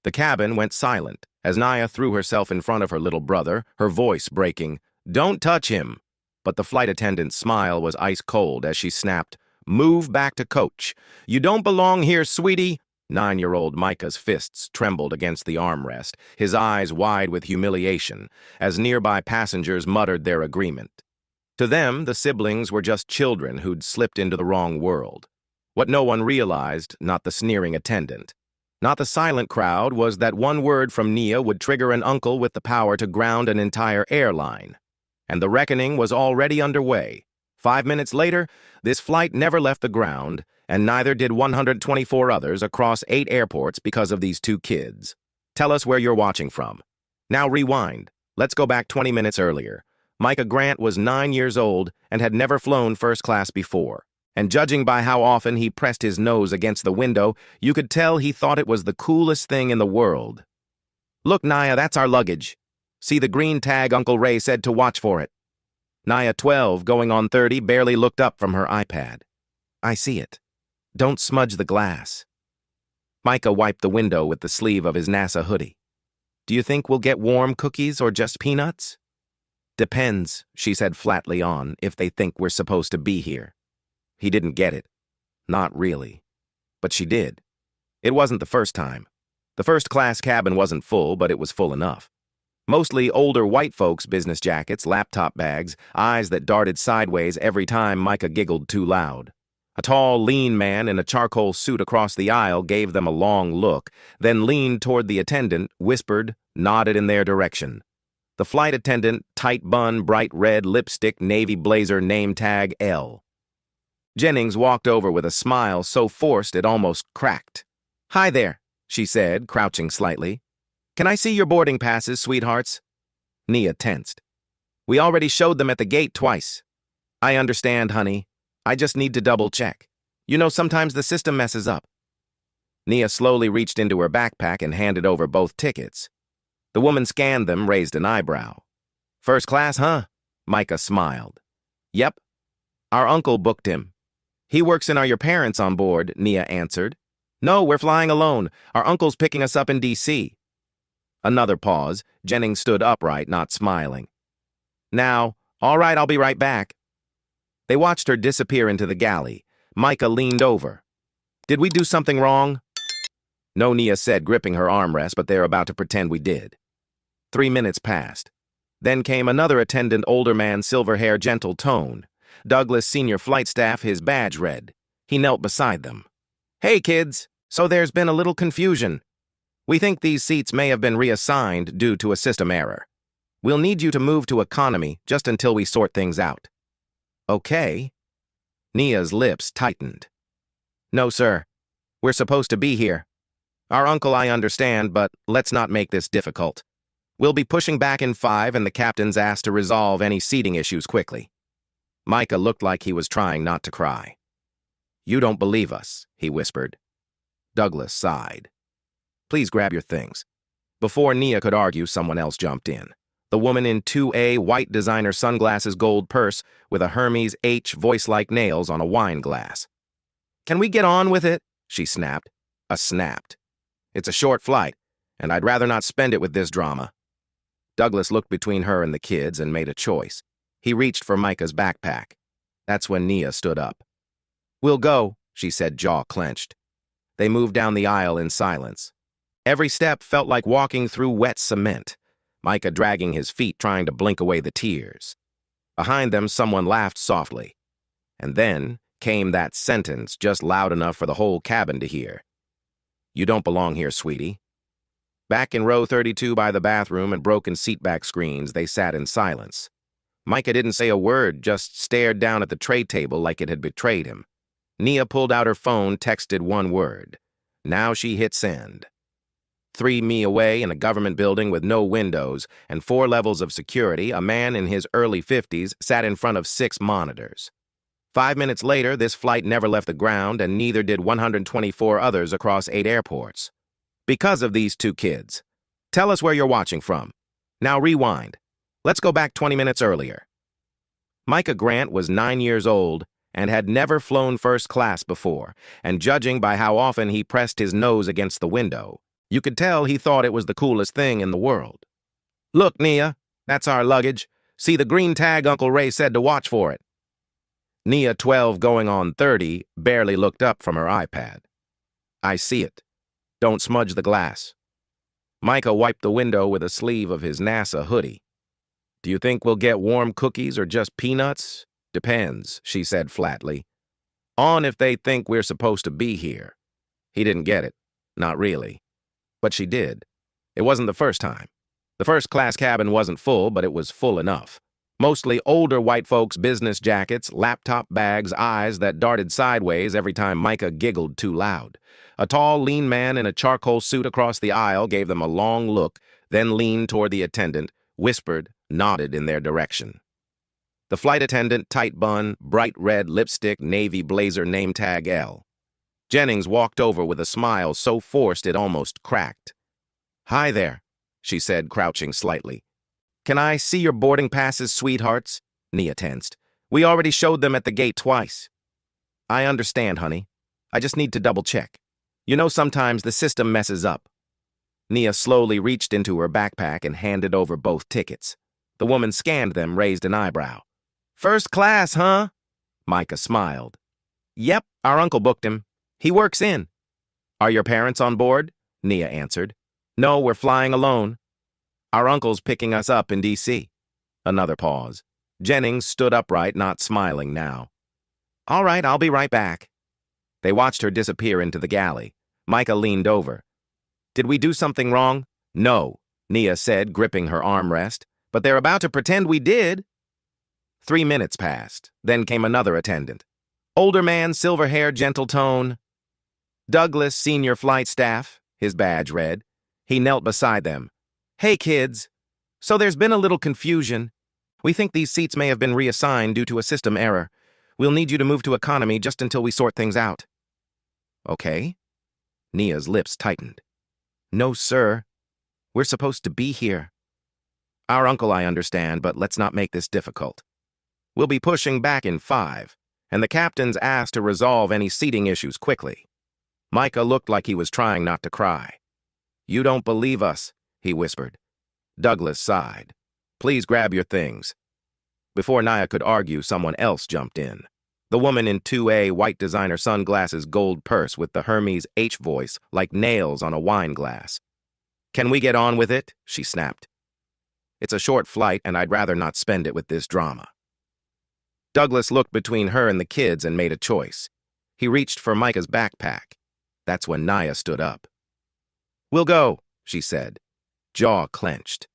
The cabin went silent as Naya threw herself in front of her little brother, her voice breaking, "Don't touch him!" But the flight attendant's smile was ice cold as she snapped, "Move back to coach. You don't belong here, sweetie." 9-year-old Micah's fists trembled against the armrest, his eyes wide with humiliation, as nearby passengers muttered their agreement. To them, the siblings were just children who'd slipped into the wrong world. What no one realized, not the sneering attendant, not the silent crowd, was that one word from Nia would trigger an uncle with the power to ground an entire airline. And the reckoning was already underway. 5 minutes later, this flight never left the ground, and neither did 124 others across 8 airports because of these 2 kids. Tell us where you're watching from. Now rewind. Let's go back 20 minutes earlier. Micah Grant was 9 years old and had never flown first class before. And judging by how often he pressed his nose against the window, you could tell he thought it was the coolest thing in the world. "Look, Naya, that's our luggage. See the green tag Uncle Ray said to watch for it." Naya, 12, going on 30, barely looked up from her iPad. "I see it. Don't smudge the glass." Micah wiped the window with the sleeve of his NASA hoodie. "Do you think we'll get warm cookies or just peanuts?" "Depends," she said flatly on, "if they think we're supposed to be here." He didn't get it. Not really. But she did. It wasn't the first time. The first-class cabin wasn't full, but it was full enough. Mostly older white folks' business jackets, laptop bags, eyes that darted sideways every time Micah giggled too loud. A tall, lean man in a charcoal suit across the aisle gave them a long look, then leaned toward the attendant, whispered, nodded in their direction. The flight attendant, tight bun, bright red lipstick, navy blazer, name tag L. Jennings walked over with a smile so forced it almost cracked. "Hi there," she said, crouching slightly. "Can I see your boarding passes, sweethearts?" Nia tensed. "We already showed them at the gate twice." "I understand, honey. I just need to double-check. You know, sometimes the system messes up." Nia slowly reached into her backpack and handed over both tickets. The woman scanned them, raised an eyebrow. "First class, huh?" Micah smiled. "Yep. Our uncle booked him." "He works in Are Your Parents on board?" Nia answered. "No, we're flying alone. Our uncle's picking us up in D.C. Another pause. Jennings stood upright, not smiling. "Now, all right, I'll be right back." They watched her disappear into the galley. Micah leaned over. "Did we do something wrong?" "No," Nia said, gripping her armrest, "but they're about to pretend we did." 3 minutes passed. Then came another attendant, older man, silver hair, gentle tone. Douglas, senior flight staff, his badge red. He knelt beside them. "Hey, kids, so there's been a little confusion. We think these seats may have been reassigned due to a system error. We'll need you to move to economy just until we sort things out." "Okay." Nia's lips tightened. "No, sir. We're supposed to be here. Our uncle, I understand, but let's not make this difficult. We'll be pushing back in 5, and the captain's asked to resolve any seating issues quickly." Micah looked like he was trying not to cry. "You don't believe us," he whispered. Douglas sighed. "Please grab your things." Before Nia could argue, someone else jumped in. The woman in 2A, white designer sunglasses, gold purse, with a Hermes H voice-like nails on a wine glass. "Can we get on with it?" she snapped. Snapped. "It's a short flight, and I'd rather not spend it with this drama." Douglas looked between her and the kids and made a choice. He reached for Micah's backpack. That's when Nia stood up. "We'll go," she said, jaw clenched. They moved down the aisle in silence. Every step felt like walking through wet cement, Micah dragging his feet, trying to blink away the tears. Behind them, someone laughed softly. And then came that sentence, just loud enough for the whole cabin to hear. "You don't belong here, sweetie." Back in row 32 by the bathroom and broken seatback screens, they sat in silence. Micah didn't say a word, just stared down at the tray table like it had betrayed him. Nia pulled out her phone, texted one word. Now she hit send. 3 mi away in a government building with no windows and 4 levels of security, a man in his early 50s sat in front of 6 monitors. 5 minutes later, this flight never left the ground, and neither did 124 others across 8 airports. Because of these 2 kids. Tell us where you're watching from. Now rewind. Let's go back 20 minutes earlier. Micah Grant was 9 years old and had never flown first class before, and judging by how often he pressed his nose against the window, You could tell he thought it was the coolest thing in the world. Look, Nia, that's our luggage. See the green tag Uncle Ray said to watch for it. Nia, 12 going on 30, barely looked up from her iPad. I see it. Don't smudge the glass. Micah wiped the window with a sleeve of his NASA hoodie. Do you think we'll get warm cookies or just peanuts? Depends, she said flatly. On if they think we're supposed to be here. He didn't get it. Not really. But she did. It wasn't the first time. The first-class cabin wasn't full, but it was full enough. Mostly older white folks' business jackets, laptop bags, eyes that darted sideways every time Micah giggled too loud. A tall, lean man in a charcoal suit across the aisle gave them a long look, then leaned toward the attendant, whispered, nodded in their direction. The flight attendant, tight bun, bright red lipstick, navy blazer, name tag L. Jennings walked over with a smile so forced it almost cracked. Hi there, she said, crouching slightly. Can I see your boarding passes, sweethearts? Nia tensed. We already showed them at the gate twice. I understand, honey. I just need to double-check. You know sometimes the system messes up. Nia slowly reached into her backpack and handed over both tickets. The woman scanned them, raised an eyebrow. First class, huh? Micah smiled. Yep, our uncle booked him. He works in. Are your parents on board? Nia answered. No, we're flying alone. Our uncle's picking us up in D.C. Another pause. Jennings stood upright, not smiling now. All right, I'll be right back. They watched her disappear into the galley. Micah leaned over. Did we do something wrong? No, Nia said, gripping her armrest. But they're about to pretend we did. 3 minutes passed. Then came another attendant. Older man, silver hair, gentle tone. Douglas, senior flight staff, his badge read. He knelt beside them. Hey, kids. So there's been a little confusion. We think these seats may have been reassigned due to a system error. We'll need you to move to economy just until we sort things out. Okay. Nia's lips tightened. No, sir. We're supposed to be here. Our uncle, I understand, but let's not make this difficult. We'll be pushing back in 5, and the captain's asked to resolve any seating issues quickly. Micah looked like he was trying not to cry. You don't believe us, he whispered. Douglas sighed. Please grab your things. Before Nia could argue, someone else jumped in. The woman in 2A, white designer sunglasses, gold purse with the Hermes H voice like nails on a wine glass. Can we get on with it? She snapped. It's a short flight, and I'd rather not spend it with this drama. Douglas looked between her and the kids and made a choice. He reached for Micah's backpack. That's when Nia stood up. We'll go, she said. Jaw clenched.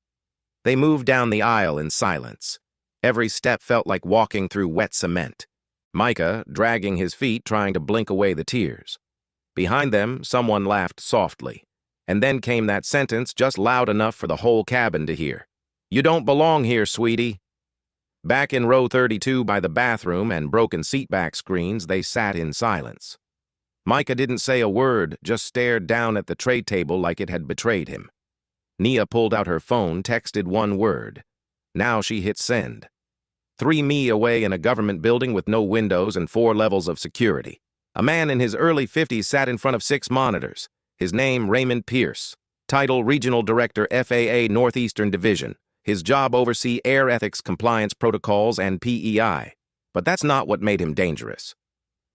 They moved down the aisle in silence. Every step felt like walking through wet cement. Micah dragging his feet, trying to blink away the tears. Behind them, someone laughed softly. And then came that sentence just loud enough for the whole cabin to hear. You don't belong here, sweetie. Back in row 32 by the bathroom and broken seatback screens, they sat in silence. Micah didn't say a word, just stared down at the tray table like it had betrayed him. Nia pulled out her phone, texted one word. Now she hit send. 3 me away in a government building with no windows and 4 levels of security. A man in his early 50s sat in front of 6 monitors. His name, Raymond Pierce. Title, Regional Director, FAA Northeastern Division. His job, oversee air ethics compliance protocols and PEI. But that's not what made him dangerous.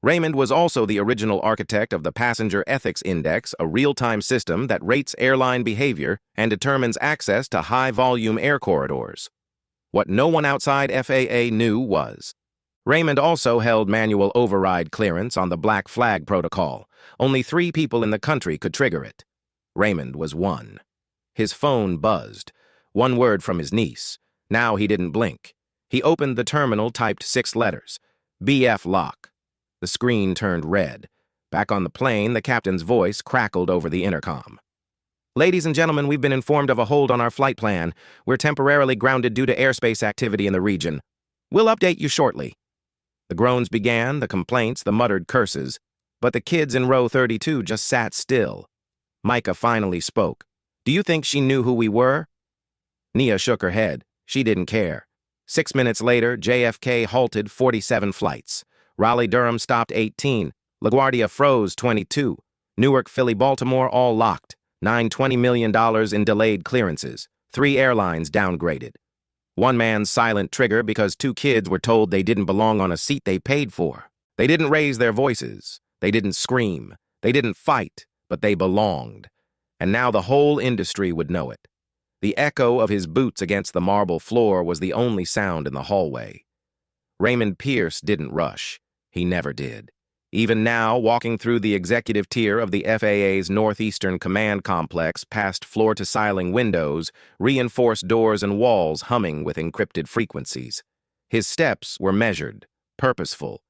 Raymond was also the original architect of the Passenger Ethics Index, a real-time system that rates airline behavior and determines access to high-volume air corridors. What no one outside FAA knew was, Raymond also held manual override clearance on the Black Flag Protocol. Only 3 people in the country could trigger it. Raymond was one. His phone buzzed. 1 word from his niece. Now he didn't blink. He opened the terminal, typed 6 letters. BF lock. The screen turned red. Back on the plane, the captain's voice crackled over the intercom. Ladies and gentlemen, we've been informed of a hold on our flight plan. We're temporarily grounded due to airspace activity in the region. We'll update you shortly. The groans began, the complaints, the muttered curses. But the kids in row 32 just sat still. Micah finally spoke. Do you think she knew who we were? Nia shook her head. She didn't care. 6 minutes later, JFK halted 47 flights. Raleigh-Durham stopped 18. LaGuardia froze 22. Newark, Philly, Baltimore all locked. $920 million in delayed clearances. 3 airlines downgraded. One man's silent trigger because 2 kids were told they didn't belong on a seat they paid for. They didn't raise their voices. They didn't scream. They didn't fight, but they belonged. And now the whole industry would know it. The echo of his boots against the marble floor was the only sound in the hallway. Raymond Pierce didn't rush. He never did. Even now, walking through the executive tier of the FAA's Northeastern Command Complex past floor-to-ceiling windows, reinforced doors and walls humming with encrypted frequencies. His steps were measured, purposeful.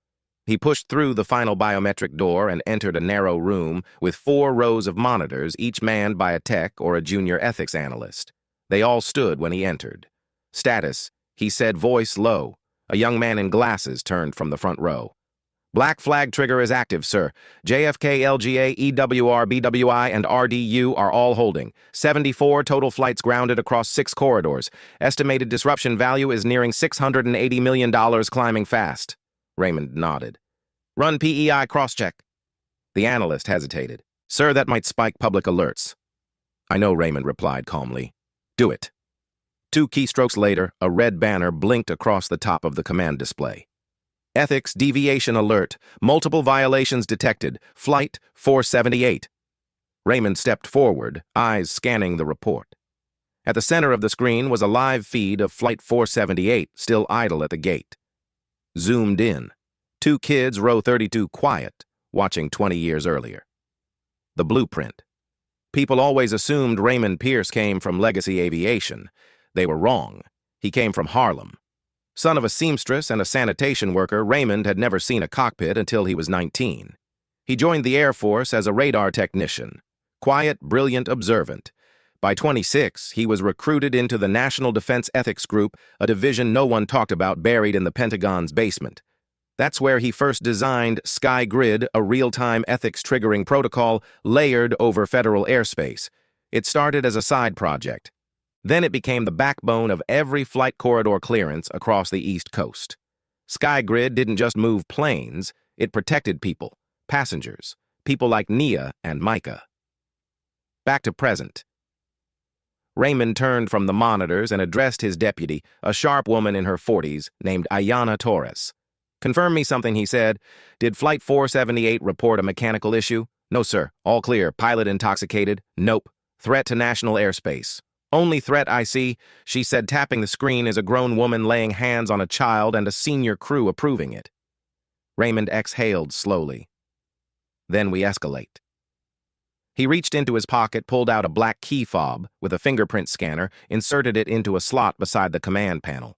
He pushed through the final biometric door and entered a narrow room with 4 rows of monitors, each manned by a tech or a junior ethics analyst. They all stood when he entered. Status, he said, voice low. A young man in glasses turned from the front row. Black flag trigger is active, sir. JFK, LGA, EWR, BWI, and RDU are all holding. 74 total flights grounded across 6 corridors. Estimated disruption value is nearing $680 million, climbing fast. Raymond nodded. Run PEI crosscheck. The analyst hesitated. Sir, that might spike public alerts. I know, Raymond replied calmly. Do it. 2 keystrokes later, a red banner blinked across the top of the command display. Ethics deviation alert. Multiple violations detected. Flight 478. Raymond stepped forward, eyes scanning the report. At the center of the screen was a live feed of Flight 478, still idle at the gate. Zoomed in. 2 kids, row 32, quiet, watching 20 years earlier. The blueprint. People always assumed Raymond Pierce came from Legacy Aviation. They were wrong. He came from Harlem. Son of a seamstress and a sanitation worker, Raymond had never seen a cockpit until he was 19. He joined the Air Force as a radar technician. Quiet, brilliant, observant. By 26, he was recruited into the National Defense Ethics Group, a division no one talked about buried in the Pentagon's basement. That's where he first designed SkyGrid, a real-time ethics triggering protocol layered over federal airspace. It started as a side project. Then it became the backbone of every flight corridor clearance across the East Coast. SkyGrid didn't just move planes, it protected people, passengers, people like Nia and Micah. Back to present. Raymond turned from the monitors and addressed his deputy, a sharp woman in her 40s named Ayanna Torres. Confirm me something, he said. Did Flight 478 report a mechanical issue? No, sir. All clear. Pilot intoxicated? Nope. Threat to national airspace. Only threat I see, she said, tapping the screen, is a grown woman laying hands on a child and a senior crew approving it. Raymond exhaled slowly. Then we escalate. He reached into his pocket, pulled out a black key fob with a fingerprint scanner, inserted it into a slot beside the command panel.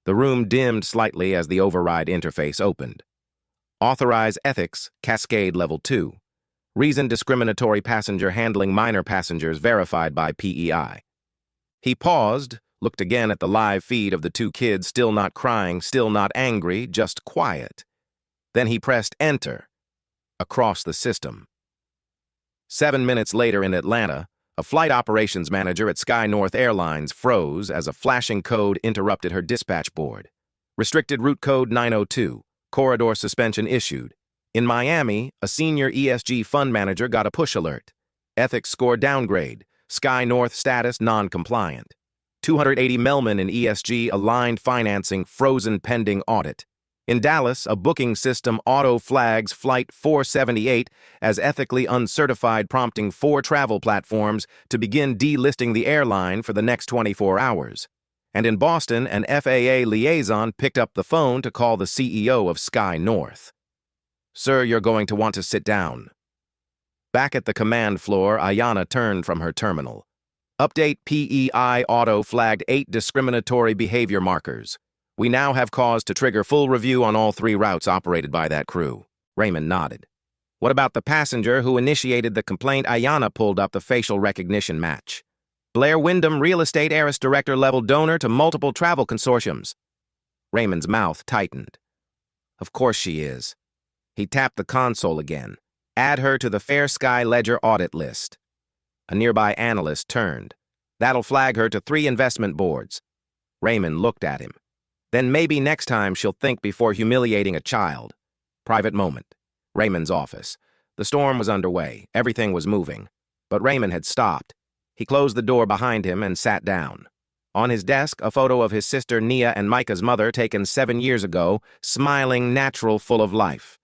The room dimmed slightly as the override interface opened. Authorize ethics, Cascade Level 2. Reason discriminatory passenger handling minor passengers verified by PEI. He paused, looked again at the live feed of the 2 kids, still not crying, still not angry, just quiet. Then he pressed Enter. Across the system. 7 minutes later in Atlanta, a flight operations manager at Sky North Airlines froze as a flashing code interrupted her dispatch board. Restricted route code 902. Corridor suspension issued. In Miami, a senior ESG fund manager got a push alert. Ethics score downgrade. Sky North status non-compliant. 280 Melman in ESG aligned financing frozen pending audit. In Dallas, a booking system auto-flags Flight 478 as ethically uncertified, prompting 4 travel platforms to begin delisting the airline for the next 24 hours. And in Boston, an FAA liaison picked up the phone to call the CEO of Sky North. Sir, you're going to want to sit down. Back at the command floor, Ayanna turned from her terminal. Update PEI auto flagged 8 discriminatory behavior markers. We now have cause to trigger full review on all 3 routes operated by that crew. Raymond nodded. What about the passenger who initiated the complaint? Ayanna pulled up the facial recognition match. Blair Wyndham, real estate heiress director level donor to multiple travel consortiums. Raymond's mouth tightened. Of course she is. He tapped the console again. Add her to the Fair Sky Ledger audit list. A nearby analyst turned. That'll flag her to 3 investment boards. Raymond looked at him. Then maybe next time she'll think before humiliating a child. Private moment. Raymond's office. The storm was underway. Everything was moving. but Raymond had stopped. He closed the door behind him and sat down. On his desk, a photo of his sister Nia and Micah's mother taken 7 years ago, smiling, natural, full of life.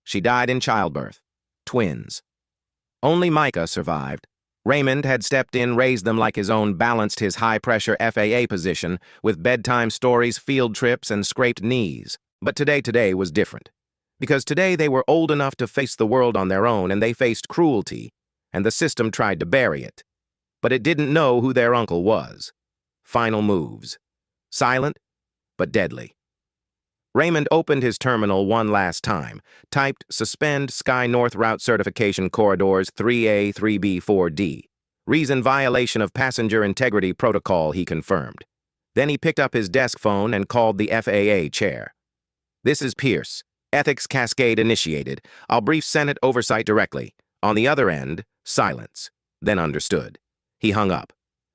She died in childbirth. Twins. Only Micah survived. Raymond had stepped in, raised them like his own, balanced his high-pressure FAA position with bedtime stories, field trips, and scraped knees. But today was different. Because today they were old enough to face the world on their own, and they faced cruelty, and the system tried to bury it. But it didn't know who their uncle was. Final moves. Silent, but deadly. Raymond opened his terminal one last time, typed Suspend Sky North Route Certification Corridors 3A, 3B, 4D. Reason violation of passenger integrity protocol, he confirmed. Then he picked up his desk phone and called the FAA chair. This is Pierce. Ethics cascade initiated. I'll brief Senate oversight directly. On the other end, silence. Then understood. He hung up.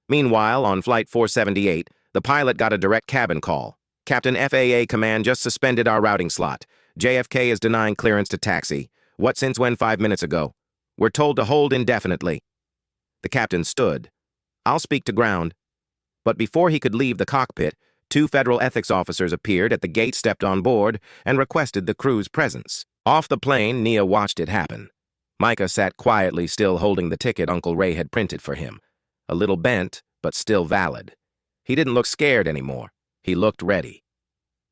Meanwhile, on Flight 478, the pilot got a direct cabin call. Captain, FAA Command just suspended our routing slot. JFK is denying clearance to taxi. What since when 5 minutes ago? We're told to hold indefinitely. The captain stood. I'll speak to ground. But before he could leave the cockpit, 2 federal ethics officers appeared at the gate, stepped on board, and requested the crew's presence. Off the plane, Nia watched it happen. Micah sat quietly, still holding the ticket Uncle Ray had printed for him. A little bent, but still valid. He didn't look scared anymore. He looked ready.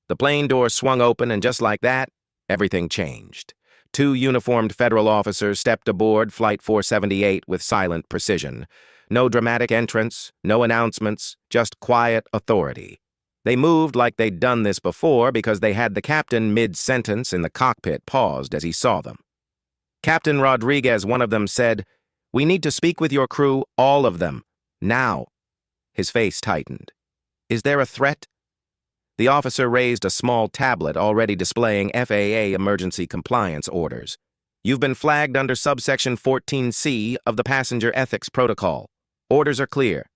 The plane door swung open, and just like that, everything changed. 2 uniformed federal officers stepped aboard Flight 478 with silent precision. No dramatic entrance, no announcements, just quiet authority. They moved like they'd done this before because they had the captain mid-sentence in the cockpit paused as he saw them. Captain Rodriguez, one of them, said, "We need to speak with your crew, all of them, now." His face tightened. "Is there a threat?" The officer raised a small tablet already displaying FAA emergency compliance orders. You've been flagged under subsection 14C of the Passenger Ethics Protocol. Orders are clear.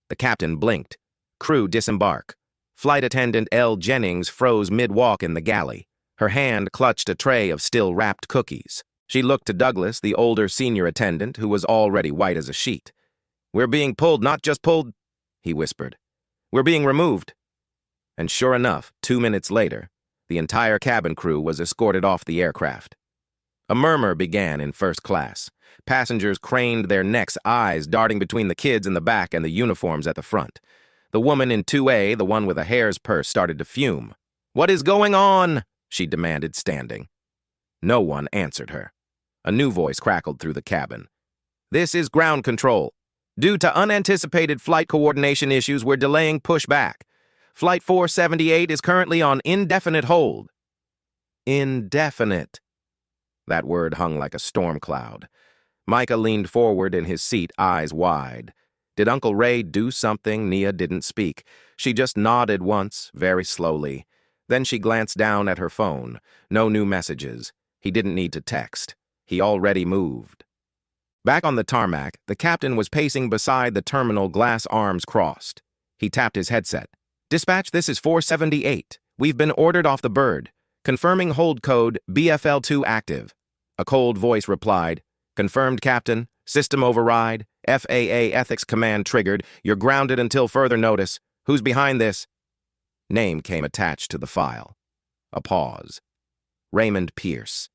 The captain blinked. Crew disembark. Flight attendant L. Jennings froze mid-walk in the galley. Her hand clutched a tray of still-wrapped cookies. She looked to Douglas, the older senior attendant, who was already white as a sheet. "We're being pulled, not just pulled," he whispered. "We're being removed." And sure enough, 2 minutes later, the entire cabin crew was escorted off the aircraft. A murmur began in first class. Passengers craned their necks, eyes darting between the kids in the back and the uniforms at the front. The woman in 2A, the one with a hare's purse, started to fume. "What is going on?" she demanded, standing. No one answered her. A new voice crackled through the cabin. "This is ground control. Due to unanticipated flight coordination issues, we're delaying pushback. Flight 478 is currently on indefinite hold." Indefinite. That word hung like a storm cloud. Micah leaned forward in his seat, eyes wide. Did Uncle Ray do something? Nia didn't speak. She just nodded once, very slowly. Then she glanced down at her phone. No new messages. He didn't need to text. He already moved. Back on the tarmac, the captain was pacing beside the terminal, glass arms crossed. He tapped his headset. "Dispatch, this is 478. We've been ordered off the bird. Confirming hold code BFL2 active." A cold voice replied, "Confirmed, Captain. System override. FAA Ethics Command triggered. You're grounded until further notice. Who's behind this?" Name came attached to the file. A pause. Raymond Pierce.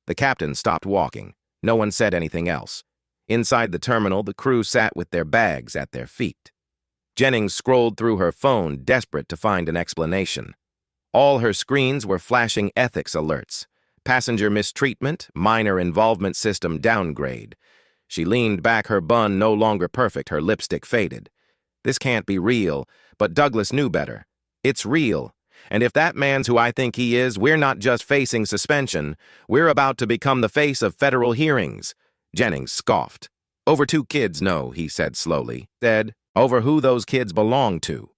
The captain stopped walking. No one said anything else. Inside the terminal, the crew sat with their bags at their feet. Jennings scrolled through her phone, desperate to find an explanation. All her screens were flashing ethics alerts. Passenger mistreatment, minor involvement system downgrade. She leaned back, her bun no longer perfect, her lipstick faded. This can't be real, but Douglas knew better. It's real. And if that man's who I think he is, we're not just facing suspension. We're about to become the face of federal hearings. Jennings scoffed. "Over 2 kids, no," he said slowly. "Dead. Over who those kids belong to."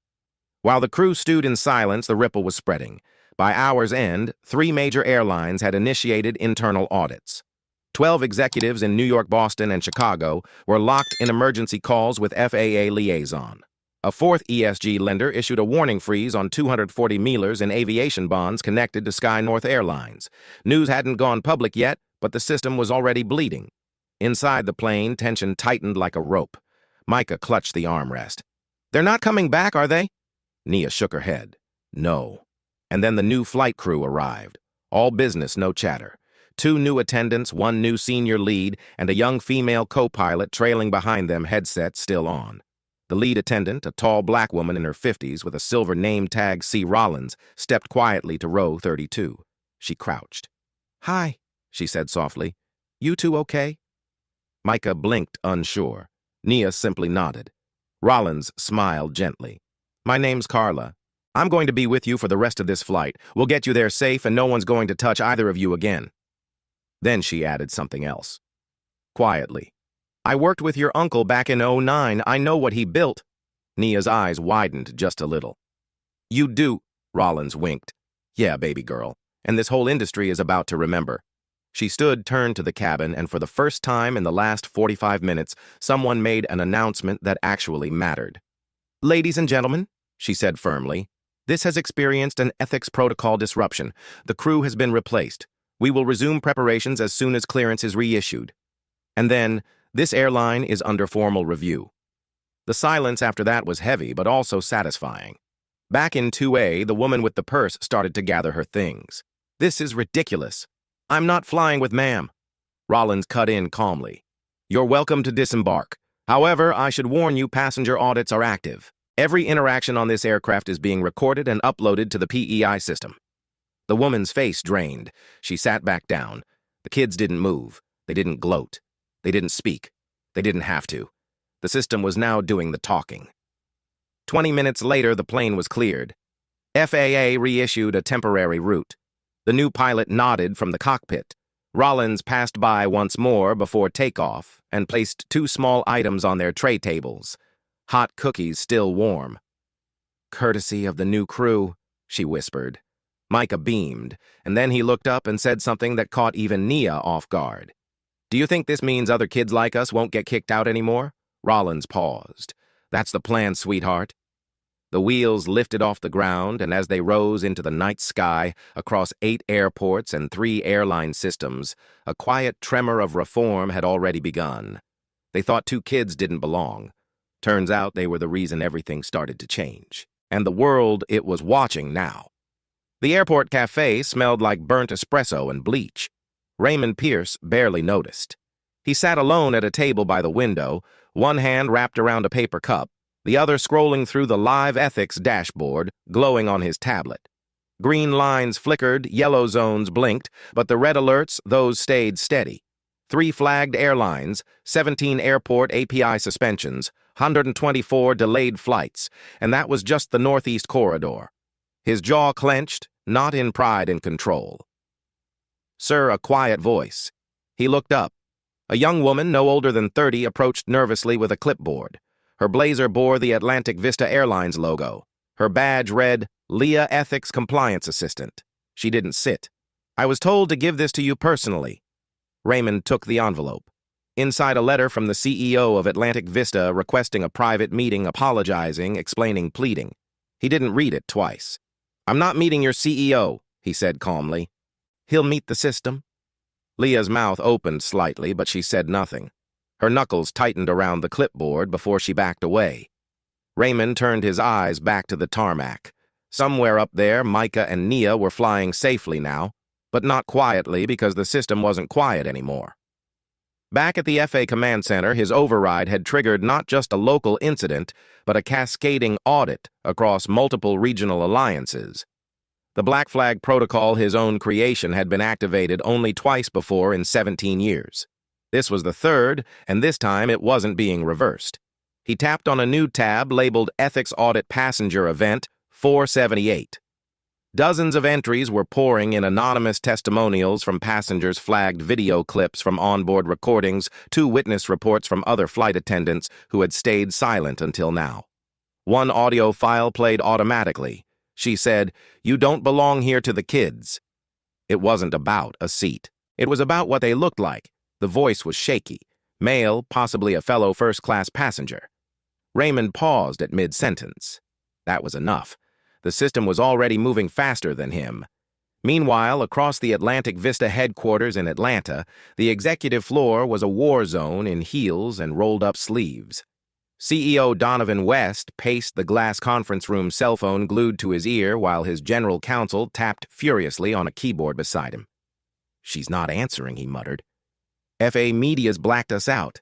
While the crew stewed in silence, the ripple was spreading. By hour's end, 3 major airlines had initiated internal audits. 12 executives in New York, Boston, and Chicago were locked in emergency calls with FAA liaison. A 4th ESG lender issued a warning freeze on 240 Mealers in aviation bonds connected to Sky North Airlines. News hadn't gone public yet, but the system was already bleeding. Inside the plane, tension tightened like a rope. Micah clutched the armrest. "They're not coming back, are they?" Nia shook her head. "No." And then the new flight crew arrived. All business, no chatter. 2 new attendants, 1 new senior lead, and a young female co-pilot trailing behind them, headset still on. The lead attendant, a tall black woman in her 50s with a silver name tag C. Rollins, stepped quietly to row 32. She crouched. "Hi," she said softly. "You two okay?" Micah blinked, unsure. Nia simply nodded. Rollins smiled gently. "My name's Carla. I'm going to be with you for the rest of this flight. We'll get you there safe, and no one's going to touch either of you again." Then she added something else. Quietly. "I worked with your uncle back in '09. I know what he built." Nia's eyes widened just a little. "You do," Rollins winked. "Yeah, baby girl. And this whole industry is about to remember." She stood, turned to the cabin, and for the first time in the last 45 minutes, someone made an announcement that actually mattered. "Ladies and gentlemen," she said firmly, "this has experienced an ethics protocol disruption. The crew has been replaced. We will resume preparations as soon as clearance is reissued." And then, "This airline is under formal review." The silence after that was heavy, but also satisfying. Back in 2A, the woman with the purse started to gather her things. "This is ridiculous. I'm not flying with ma'am." Rollins cut in calmly. "You're welcome to disembark. However, I should warn you, passenger audits are active. Every interaction on this aircraft is being recorded and uploaded to the PEI system." The woman's face drained. She sat back down. The kids didn't move. They didn't gloat. They didn't speak. They didn't have to. The system was now doing the talking. 20 minutes later, the plane was cleared. FAA reissued a temporary route. The new pilot nodded from the cockpit. Rollins passed by once more before takeoff and placed 2 small items on their tray tables. Hot cookies still warm. "Courtesy of the new crew," she whispered. Micah beamed, and then he looked up and said something that caught even Nia off guard. "Do you think this means other kids like us won't get kicked out anymore?" Rollins paused. "That's the plan, sweetheart." The wheels lifted off the ground, and as they rose into the night sky across 8 airports and 3 airline systems, a quiet tremor of reform had already begun. They thought 2 kids didn't belong. Turns out they were the reason everything started to change. And the world it was watching now. The airport cafe smelled like burnt espresso and bleach. Raymond Pierce barely noticed. He sat alone at a table by the window, one hand wrapped around a paper cup, the other scrolling through the live ethics dashboard, glowing on his tablet. Green lines flickered, yellow zones blinked, but the red alerts, those stayed steady. 3 flagged airlines, 17 airport API suspensions, 124 delayed flights, and that was just the Northeast Corridor. His jaw clenched, not in pride and control. "Sir," a quiet voice. He looked up. A young woman, no older than 30, approached nervously with a clipboard. Her blazer bore the Atlantic Vista Airlines logo. Her badge read, "Leah Ethics Compliance Assistant." She didn't sit. "I was told to give this to you personally." Raymond took the envelope. Inside a letter from the CEO of Atlantic Vista requesting a private meeting, apologizing, explaining, pleading. He didn't read it twice. "I'm not meeting your CEO," he said calmly. "He'll meet the system." Leah's mouth opened slightly, but she said nothing. Her knuckles tightened around the clipboard before she backed away. Raymond turned his eyes back to the tarmac. Somewhere up there, Micah and Nia were flying safely now, but not quietly because the system wasn't quiet anymore. Back at the FA Command Center, his override had triggered not just a local incident, but a cascading audit across multiple regional alliances. The Black Flag Protocol, his own creation, had been activated only twice before in 17 years. This was the third, and this time it wasn't being reversed. He tapped on a new tab labeled Ethics Audit Passenger Event 478. Dozens of entries were pouring in anonymous testimonials from passengers, flagged video clips from onboard recordings, 2 witness reports from other flight attendants who had stayed silent until now. One audio file played automatically. She said, "You don't belong here to the kids." It wasn't about a seat. It was about what they looked like. The voice was shaky. Male, possibly a fellow first-class passenger. Raymond paused at mid-sentence. That was enough. The system was already moving faster than him. Meanwhile, across the Atlantic Vista headquarters in Atlanta, the executive floor was a war zone in heels and rolled-up sleeves. CEO Donovan West paced the glass conference room cell phone glued to his ear while his general counsel tapped furiously on a keyboard beside him. "She's not answering," he muttered. "FA Media's blacked us out."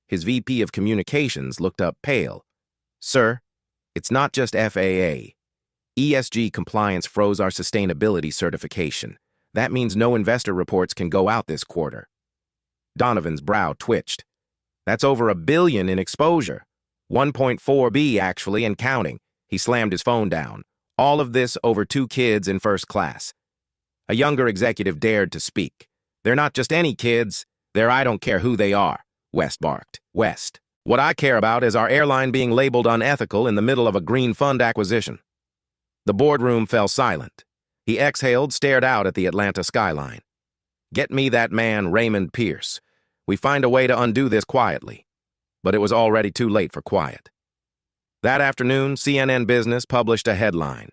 His VP of Communications looked up pale. "Sir, it's not just FAA. ESG compliance froze our sustainability certification. That means no investor reports can go out this quarter." Donovan's brow twitched. "That's over $1 billion in exposure. 1.4 B actually and counting." He slammed his phone down. "All of this over 2 kids in first class." A younger executive dared to speak. "They're not just any kids. They're I don't care who they are," West barked. "West, what I care about is our airline being labeled unethical in the middle of a green fund acquisition." The boardroom fell silent. He exhaled, stared out at the Atlanta skyline. "Get me that man, Raymond Pierce. We find a way to undo this quietly." But it was already too late for quiet. That afternoon, CNN Business published a headline.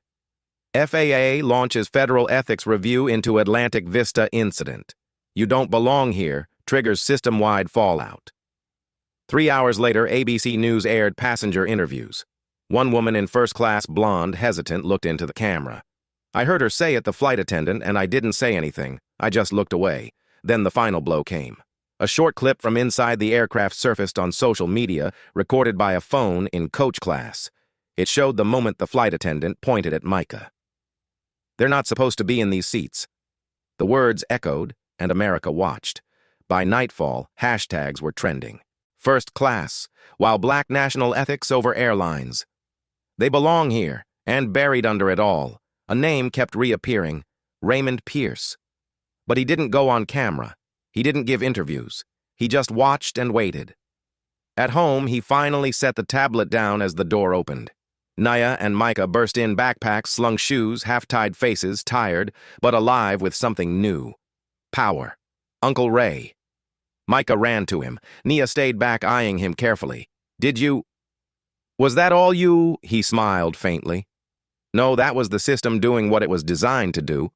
"FAA launches federal ethics review into Atlantic Vista incident. You don't belong here, triggers system-wide fallout." 3 hours later, ABC News aired passenger interviews. One woman in first class, blonde, hesitant, looked into the camera. "I heard her say it, the flight attendant, and I didn't say anything. I just looked away." Then the final blow came. A short clip from inside the aircraft surfaced on social media, recorded by a phone in coach class. It showed the moment the flight attendant pointed at Micah. "They're not supposed to be in these seats." The words echoed, and America watched. By nightfall, hashtags were trending. First class, while black national ethics over airlines. They belong here, and buried under it all. A name kept reappearing, Raymond Pierce. But he didn't go on camera. He didn't give interviews. He just watched and waited. At home, he finally set the tablet down as the door opened. Naya and Micah burst in, backpacks, slung shoes, half-tied faces, tired, but alive with something new. Power. Uncle Ray. Micah ran to him. Nia stayed back, eyeing him carefully. "Did you—" "Was that all you—" He smiled faintly. "No, that was the system doing what it was designed to do."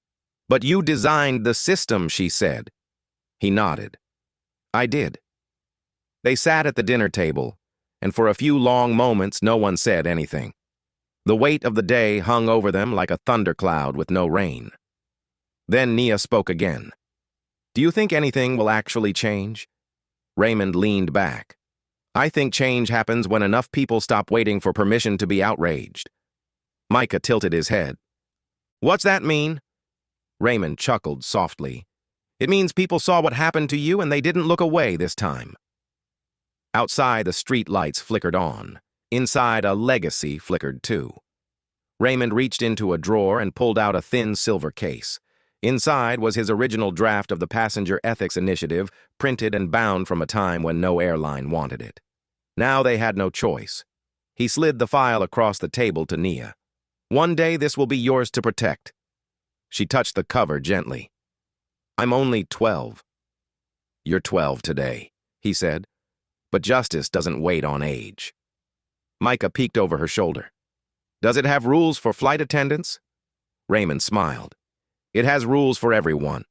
"But you designed the system," she said. He nodded. "I did." They sat at the dinner table, and for a few long moments no one said anything. The weight of the day hung over them like a thundercloud with no rain. Then Nia spoke again. "Do you think anything will actually change?" Raymond leaned back. "I think change happens when enough people stop waiting for permission to be outraged." Micah tilted his head. "What's that mean?" Raymond chuckled softly. "It means people saw what happened to you and they didn't look away this time." Outside, the street lights flickered on. Inside, a legacy flickered too. Raymond reached into a drawer and pulled out a thin silver case. Inside was his original draft of the Passenger Ethics Initiative, printed and bound from a time when no airline wanted it. Now they had no choice. He slid the file across the table to Nia. "One day this will be yours to protect." She touched the cover gently. "I'm only 12. "You're 12 today," he said. "But justice doesn't wait on age." Micah peeked over her shoulder. "Does it have rules for flight attendants?" Raymond smiled. "It has rules for everyone."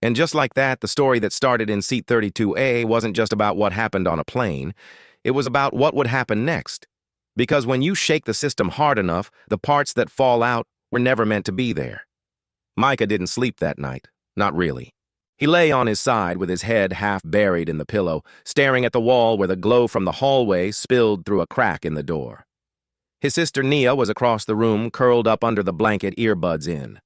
And just like that, the story that started in seat 32A wasn't just about what happened on a plane. It was about what would happen next. Because when you shake the system hard enough, the parts that fall out were never meant to be there. Micah didn't sleep that night. Not really. He lay on his side with his head half buried in the pillow, staring at the wall where the glow from the hallway spilled through a crack in the door. His sister Nia was across the room, curled up under the blanket, earbuds in.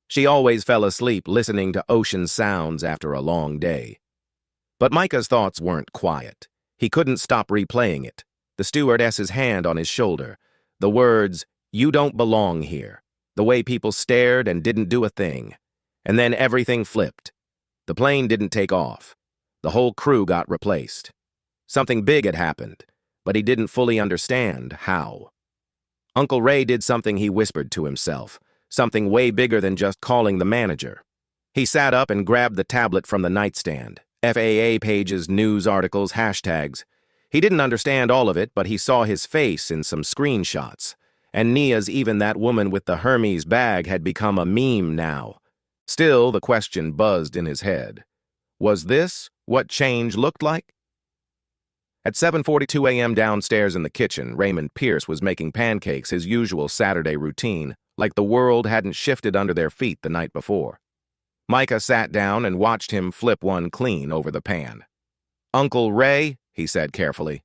She always fell asleep listening to ocean sounds after a long day. But Micah's thoughts weren't quiet. He couldn't stop replaying it. The stewardess's hand on his shoulder. The words, "You don't belong here." The way people stared and didn't do a thing. And then everything flipped. The plane didn't take off. The whole crew got replaced. Something big had happened, but he didn't fully understand how. Uncle Ray did something he whispered to himself, something way bigger than just calling the manager. He sat up and grabbed the tablet from the nightstand. FAA pages, news articles, hashtags. He didn't understand all of it, but he saw his face in some screenshots. And Nia's, even that woman with the Hermes bag, had become a meme now. Still, the question buzzed in his head. Was this what change looked like? At 7:42 a.m. downstairs in the kitchen, Raymond Pierce was making pancakes, his usual Saturday routine, like the world hadn't shifted under their feet the night before. Micah sat down and watched him flip one clean over the pan. "Uncle Ray," he said carefully,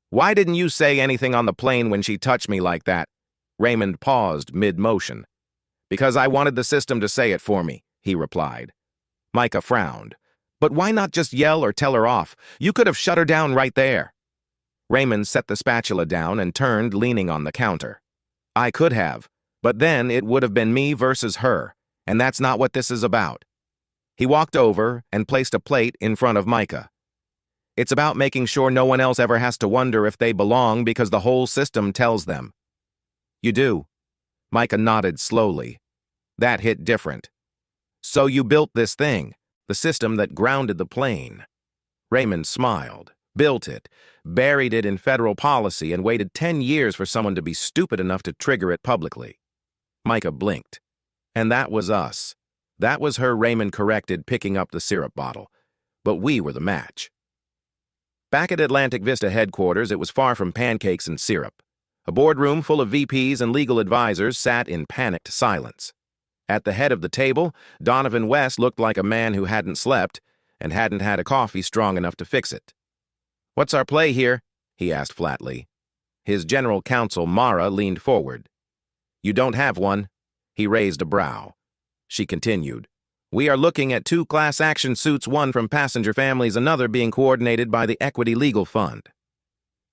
"why didn't you say anything on the plane when she touched me like that?" Raymond paused mid-motion. "Because I wanted the system to say it for me," he replied. Micah frowned. "But why not just yell or tell her off? You could have shut her down right there." Raymond set the spatula down and turned, leaning on the counter. "I could have, but then it would have been me versus her, and that's not what this is about." He walked over and placed a plate in front of Micah. "It's about making sure no one else ever has to wonder if they belong because the whole system tells them." "You do?" Micah nodded slowly. That hit different. "So you built this thing, the system that grounded the plane." Raymond smiled. "Built it, buried it in federal policy, and waited 10 years for someone to be stupid enough to trigger it publicly." Micah blinked. "And that was us." "That was her," Raymond corrected, picking up the syrup bottle. "But we were the match." Back at Atlantic Vista headquarters, it was far from pancakes and syrup. A boardroom full of VPs and legal advisors sat in panicked silence. At the head of the table, Donovan West looked like a man who hadn't slept and hadn't had a coffee strong enough to fix it. "What's our play here?" he asked flatly. His general counsel, Mara, leaned forward. "You don't have one." He raised a brow. She continued. "We are looking at 2 class action suits, one from passenger families, another being coordinated by the Equity Legal Fund.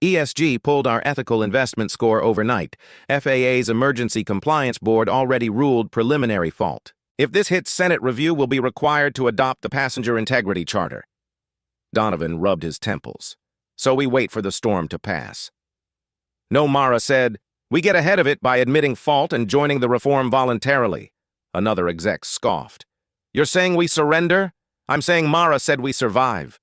ESG pulled our ethical investment score overnight. FAA's Emergency Compliance Board already ruled preliminary fault. If this hits Senate review, we'll be required to adopt the Passenger Integrity Charter." Donovan rubbed his temples. "So we wait for the storm to pass." "No," Mara said. "We get ahead of it by admitting fault and joining the reform voluntarily." Another exec scoffed. "You're saying we surrender?" "I'm saying Mara said we survive."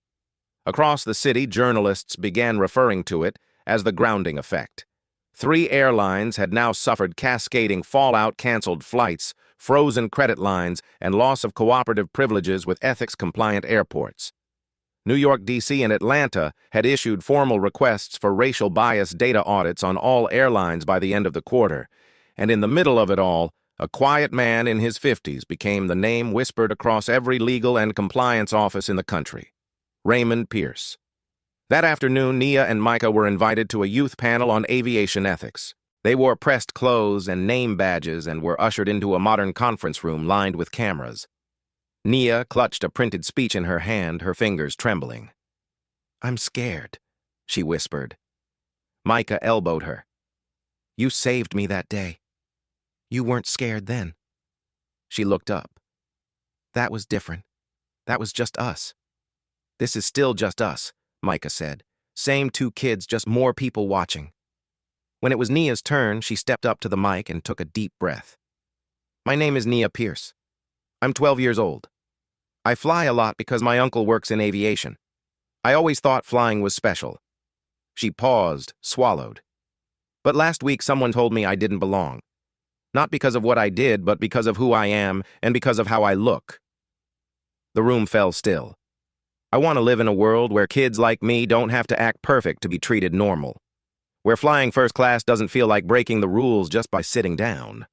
Across the city, journalists began referring to it as the grounding effect. 3 airlines had now suffered cascading fallout, canceled flights, frozen credit lines, and loss of cooperative privileges with ethics-compliant airports. New York, D.C., and Atlanta had issued formal requests for racial bias data audits on all airlines by the end of the quarter, and in the middle of it all, a quiet man in his 50s became the name whispered across every legal and compliance office in the country. Raymond Pierce. That afternoon, Nia and Micah were invited to a youth panel on aviation ethics. They wore pressed clothes and name badges and were ushered into a modern conference room lined with cameras. Nia clutched a printed speech in her hand, her fingers trembling. "I'm scared," she whispered. Micah elbowed her. "You saved me that day. You weren't scared then." She looked up. "That was different. That was just us." "This is still just us," Micah said. "Same 2 kids, just more people watching." When it was Nia's turn, she stepped up to the mic and took a deep breath. "My name is Nia Pierce. I'm 12 years old. I fly a lot because my uncle works in aviation. I always thought flying was special." She paused, swallowed. "But last week someone told me I didn't belong. Not because of what I did, but because of who I am and because of how I look." The room fell still. "I want to live in a world where kids like me don't have to act perfect to be treated normal. Where flying first class doesn't feel like breaking the rules just by sitting down."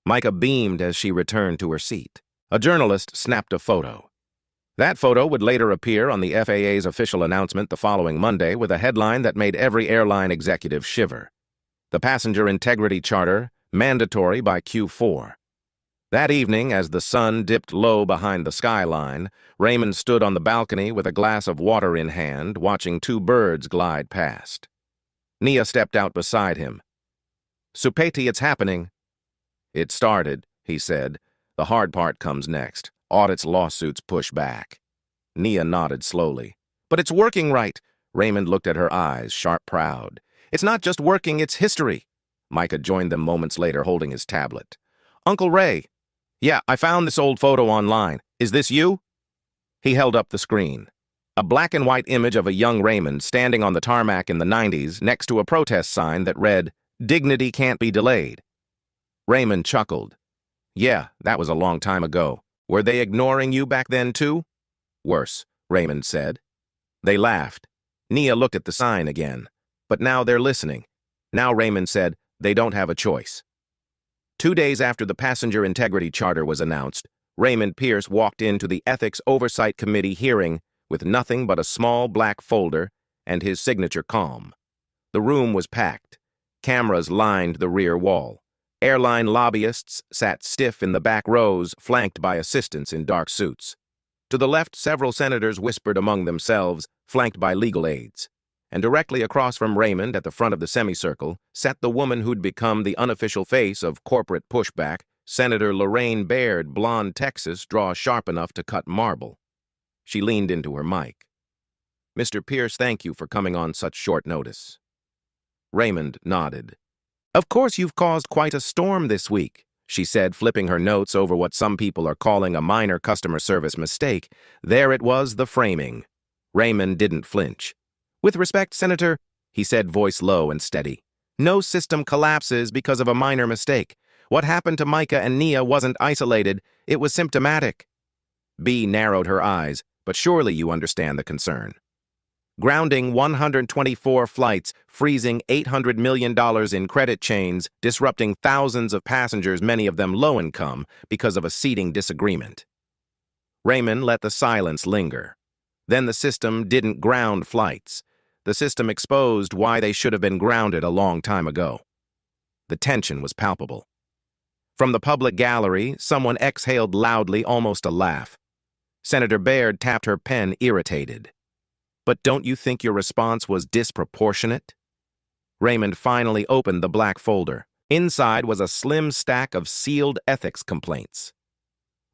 Micah beamed as she returned to her seat. A journalist snapped a photo. That photo would later appear on the FAA's official announcement the following Monday with a headline that made every airline executive shiver. "The Passenger Integrity Charter, mandatory by Q4. That evening, as the sun dipped low behind the skyline, Raymond stood on the balcony with a glass of water in hand, watching 2 birds glide past. Nia stepped out beside him. "Supeti, it's happening." "It started," he said. "The hard part comes next. Audits, lawsuits, push back." Nia nodded slowly. "But it's working right." Raymond looked at her eyes, sharp proud. "It's not just working, it's history." Micah joined them moments later, holding his tablet. "Uncle Ray." "Yeah, I found this old photo online. Is this you?" He held up the screen. A black and white image of a young Raymond standing on the tarmac in the 90s next to a protest sign that read, "Dignity can't be delayed." Raymond chuckled. "Yeah, that was a long time ago. Were they ignoring you back then, too? Worse, Raymond said. They laughed. Nia looked at the sign again. But now they're listening. Now Raymond said, they don't have a choice. 2 days after the Passenger Integrity Charter was announced, Raymond Pierce walked into the Ethics Oversight Committee hearing with nothing but a small black folder and his signature calm. The room was packed. Cameras lined the rear wall. Airline lobbyists sat stiff in the back rows, flanked by assistants in dark suits. To the left, several senators whispered among themselves, flanked by legal aides. And directly across from Raymond, at the front of the semicircle, sat the woman who'd become the unofficial face of corporate pushback, Senator Lorraine Baird, blonde Texas, draw sharp enough to cut marble. She leaned into her mic. Mr. Pierce, thank you for coming on such short notice. Raymond nodded. Of course you've caused quite a storm this week, she said, flipping her notes over what some people are calling a minor customer service mistake. There it was, the framing. Raymond didn't flinch. With respect, Senator, he said, voice low and steady. No system collapses because of a minor mistake. What happened to Micah and Nia wasn't isolated, it was symptomatic. B narrowed her eyes, but surely you understand the concern. Grounding 124 flights, freezing $800 million in credit chains, disrupting thousands of passengers, many of them low-income, because of a seating disagreement. Raymond let the silence linger. Then the system didn't ground flights. The system exposed why they should have been grounded a long time ago. The tension was palpable. From the public gallery, someone exhaled loudly, almost a laugh. Senator Baird tapped her pen, irritated. But don't you think your response was disproportionate? Raymond finally opened the black folder. Inside was a slim stack of sealed ethics complaints.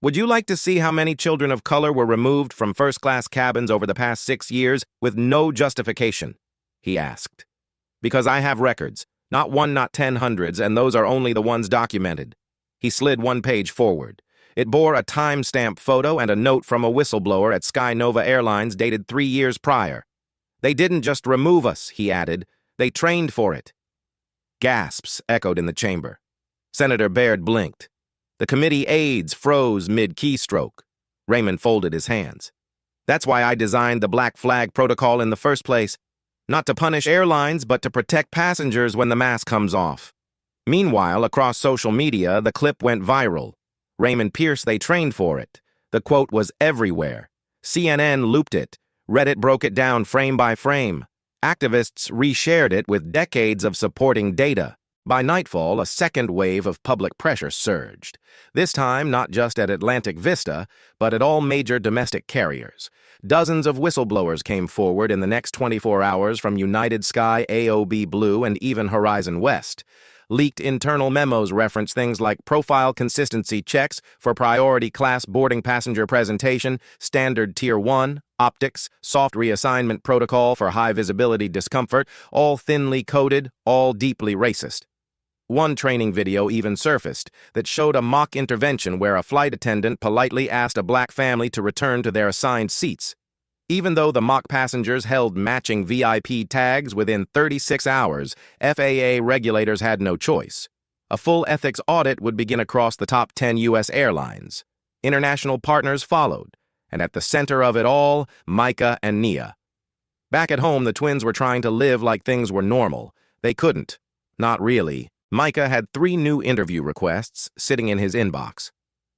Would you like to see how many children of color were removed from first-class cabins over the past 6 years with no justification? He asked. Because I have records. Not one, not 10, hundreds, and those are only the ones documented. He slid one page forward. It bore a time-stamp photo and a note from a whistleblower at Sky Nova Airlines dated 3 years prior. They didn't just remove us, he added. They trained for it. Gasps echoed in the chamber. Senator Baird blinked. The committee aides froze mid-keystroke. Raymond folded his hands. That's why I designed the Black Flag Protocol in the first place. Not to punish airlines, but to protect passengers when the mask comes off. Meanwhile, across social media, the clip went viral. Raymond Pierce, they trained for it. The quote was everywhere. CNN looped it. Reddit broke it down frame by frame. Activists reshared it with decades of supporting data. By nightfall, a second wave of public pressure surged. This time, not just at Atlantic Vista, but at all major domestic carriers. Dozens of whistleblowers came forward in the next 24 hours from United Sky, AOB Blue, and even Horizon West. Leaked internal memos reference things like profile consistency checks for priority class boarding passenger presentation, standard tier 1, optics, soft reassignment protocol for high visibility discomfort, all thinly coded, all deeply racist. One training video even surfaced that showed a mock intervention where a flight attendant politely asked a black family to return to their assigned seats. Even though the mock passengers held matching VIP tags within 36 hours, FAA regulators had no choice. A full ethics audit would begin across the top 10 U.S. airlines. International partners followed, and at the center of it all, Micah and Nia. Back at home, the twins were trying to live like things were normal. They couldn't. Not really. Micah had 3 new interview requests sitting in his inbox.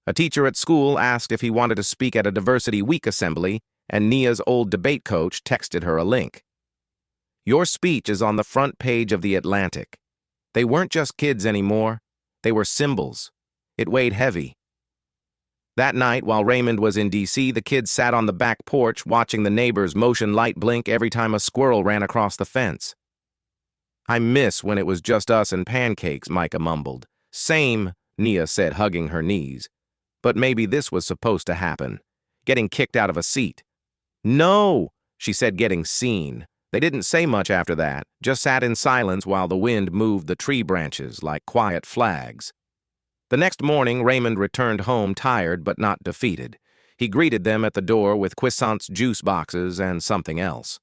A teacher at school asked if he wanted to speak at a Diversity Week assembly, and Nia's old debate coach texted her a link. Your speech is on the front page of The Atlantic. They weren't just kids anymore. They were symbols. It weighed heavy. That night, while Raymond was in D.C., the kids sat on the back porch watching the neighbor's motion light blink every time a squirrel ran across the fence. I miss when it was just us and pancakes, Micah mumbled. Same, Nia said, hugging her knees. But maybe this was supposed to happen. Getting kicked out of a seat. No, she said, getting seen. They didn't say much after that, just sat in silence while the wind moved the tree branches like quiet flags. The next morning, Raymond returned home tired but not defeated. He greeted them at the door with Cuisant's juice boxes and something else.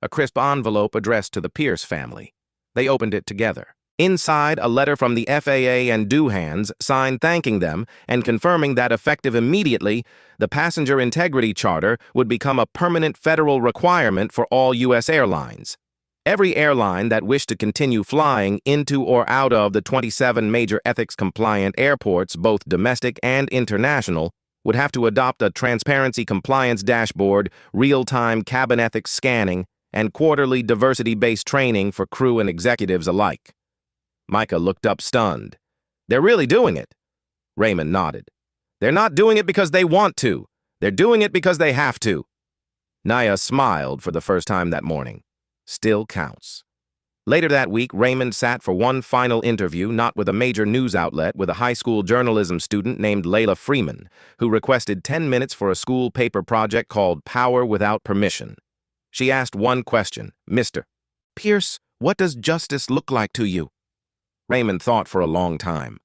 A crisp envelope addressed to the Pierce family. They opened it together. Inside, a letter from the FAA and Doohans signed thanking them and confirming that effective immediately, the passenger integrity charter would become a permanent federal requirement for all U.S. airlines. Every airline that wished to continue flying into or out of the 27 major ethics-compliant airports, both domestic and international, would have to adopt a transparency compliance dashboard, real-time cabin ethics scanning, and quarterly diversity-based training for crew and executives alike. Micah looked up stunned. They're really doing it. Raymond nodded. They're not doing it because they want to. They're doing it because they have to. Naya smiled for the first time that morning. Still counts. Later that week, Raymond sat for one final interview, not with a major news outlet, with a high school journalism student named Layla Freeman, who requested 10 minutes for a school paper project called Power Without Permission. She asked one question, Mr. Pierce, what does justice look like to you? Raymond thought for a long time.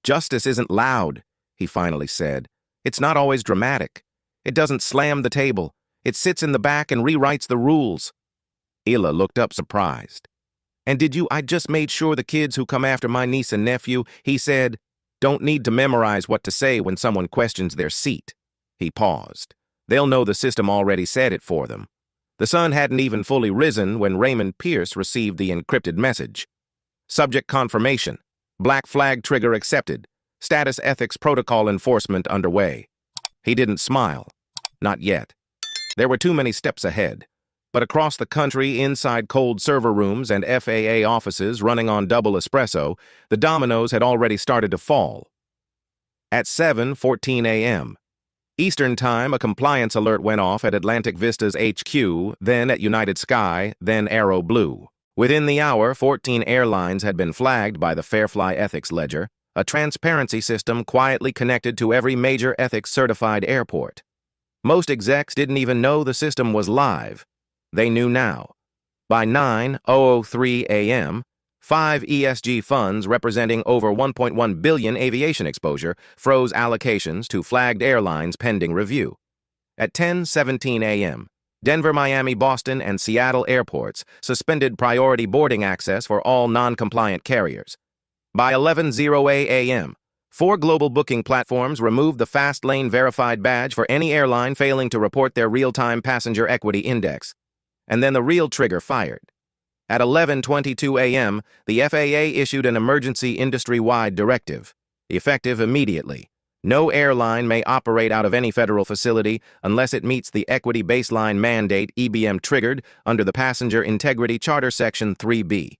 Justice isn't loud, he finally said. It's not always dramatic. It doesn't slam the table. It sits in the back and rewrites the rules. Ila looked up surprised. And I just made sure the kids who come after my niece and nephew, he said, don't need to memorize what to say when someone questions their seat. He paused. They'll know the system already said it for them. The sun hadn't even fully risen when Raymond Pierce received the encrypted message. Subject confirmation. Black flag trigger accepted. Status ethics protocol enforcement underway. He didn't smile. Not yet. There were too many steps ahead. But across the country, inside cold server rooms and FAA offices running on double espresso, the dominoes had already started to fall. At 7:14 a.m. Eastern Time, a compliance alert went off at Atlantic Vista's HQ, then at United Sky, then Aero Blue. Within the hour, 14 airlines had been flagged by the Fairfly Ethics Ledger, a transparency system quietly connected to every major ethics-certified airport. Most execs didn't even know the system was live. They knew now. By 9:03 a.m., 5 ESG funds representing over 1.1 billion aviation exposure froze allocations to flagged airlines pending review. At 10:17 a.m., Denver, Miami, Boston, and Seattle airports suspended priority boarding access for all non-compliant carriers. By 11:08 a.m., 4 global booking platforms removed the Fast Lane Verified badge for any airline failing to report their real-time passenger equity index. And then the real trigger fired. At 11:22 a.m., the FAA issued an emergency industry-wide directive, effective immediately. No airline may operate out of any federal facility unless it meets the Equity Baseline Mandate EBM triggered under the Passenger Integrity Charter Section 3B.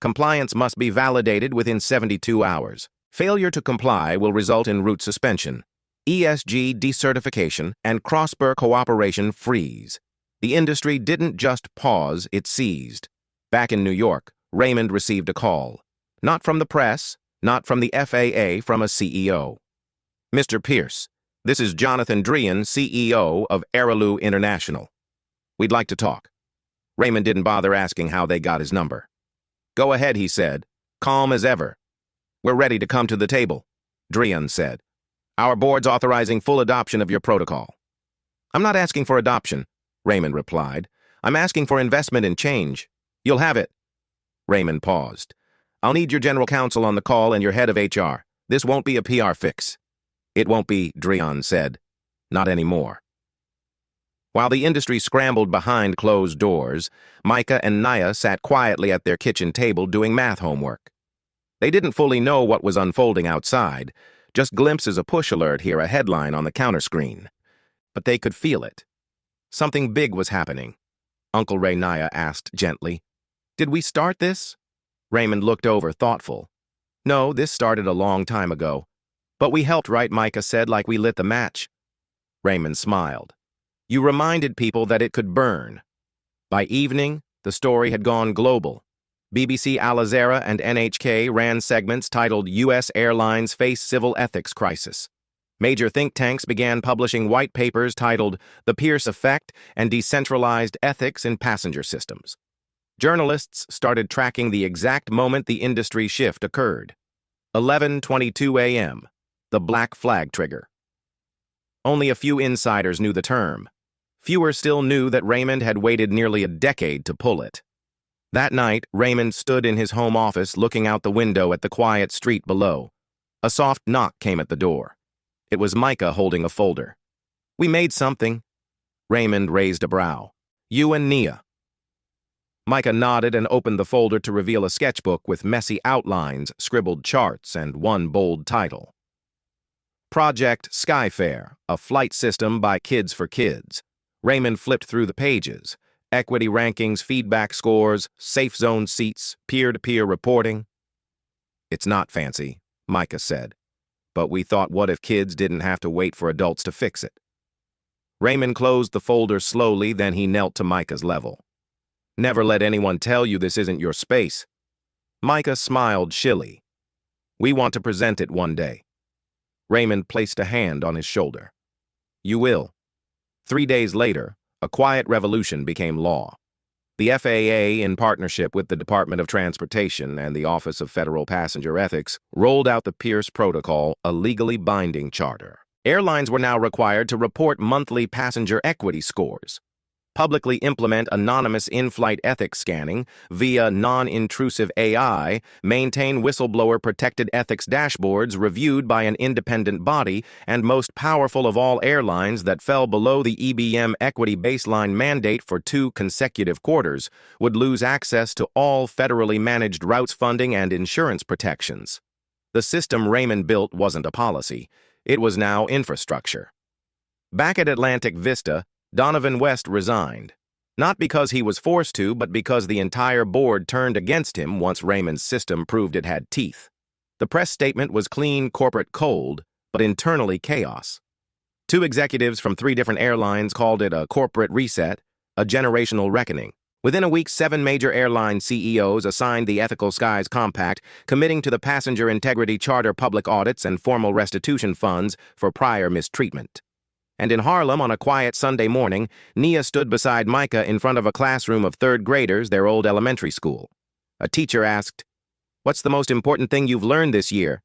Compliance must be validated within 72 hours. Failure to comply will result in route suspension, ESG decertification, and cross-border cooperation freeze. The industry didn't just pause, it seized. Back in New York, Raymond received a call. Not from the press, not from the FAA, from a CEO. Mr. Pierce, this is Jonathan Drian, CEO of Airlu International. We'd like to talk. Raymond didn't bother asking how they got his number. Go ahead, he said, calm as ever. We're ready to come to the table, Drian said. Our board's authorizing full adoption of your protocol. I'm not asking for adoption, Raymond replied. I'm asking for investment in change. You'll have it. Raymond paused. I'll need your general counsel on the call and your head of HR. This won't be a PR fix. It won't be, Drian said. Not anymore. While the industry scrambled behind closed doors, Micah and Naya sat quietly at their kitchen table doing math homework. They didn't fully know what was unfolding outside, just glimpses of push alert here, a headline on the counter screen. But they could feel it. Something big was happening. Uncle Ray, Naya asked gently. Did we start this? Raymond looked over, thoughtful. No, this started a long time ago. But we helped, right? Micah said, like we lit the match. Raymond smiled. You reminded people that it could burn. By evening, the story had gone global. BBC Al Jazeera and NHK ran segments titled U.S. Airlines Face Civil Ethics Crisis. Major think tanks began publishing white papers titled The Pierce Effect and Decentralized Ethics in Passenger Systems. Journalists started tracking the exact moment the industry shift occurred. 11:22 a.m. The black flag trigger. Only a few insiders knew the term. Fewer still knew that Raymond had waited nearly a decade to pull it. That night, Raymond stood in his home office looking out the window at the quiet street below. A soft knock came at the door. It was Micah holding a folder. "We made something." Raymond raised a brow. "You and Nia." Micah nodded and opened the folder to reveal a sketchbook with messy outlines, scribbled charts, and one bold title. Project Skyfair, a flight system by Kids for Kids. Raymond flipped through the pages. Equity rankings, feedback scores, safe zone seats, peer-to-peer reporting. "It's not fancy," Micah said. "But we thought, what if kids didn't have to wait for adults to fix it?" Raymond closed the folder slowly, then he knelt to Micah's level. "Never let anyone tell you this isn't your space." Micah smiled shilly. "We want to present it one day." Raymond placed a hand on his shoulder. "You will." 3 days later, a quiet revolution became law. The FAA, in partnership with the Department of Transportation and the Office of Federal Passenger Ethics, rolled out the Pierce Protocol, a legally binding charter. Airlines were now required to report monthly passenger equity scores, publicly implement anonymous in-flight ethics scanning via non-intrusive AI, maintain whistleblower-protected ethics dashboards reviewed by an independent body, and most powerful of all, airlines that fell below the EBM equity baseline mandate for 2 consecutive quarters would lose access to all federally managed routes funding and insurance protections. The system Raymond built wasn't a policy. It was now infrastructure. Back at Atlantic Vista, Donovan West resigned. Not because he was forced to, but because the entire board turned against him once Raymond's system proved it had teeth. The press statement was clean corporate cold, but internally chaos. 2 executives from 3 different airlines called it a corporate reset, a generational reckoning. Within a week, 7 major airline CEOs assigned the Ethical Skies Compact, committing to the Passenger Integrity Charter public audits and formal restitution funds for prior mistreatment. And in Harlem, on a quiet Sunday morning, Nia stood beside Micah in front of a classroom of 3rd graders, their old elementary school. A teacher asked, "What's the most important thing you've learned this year?"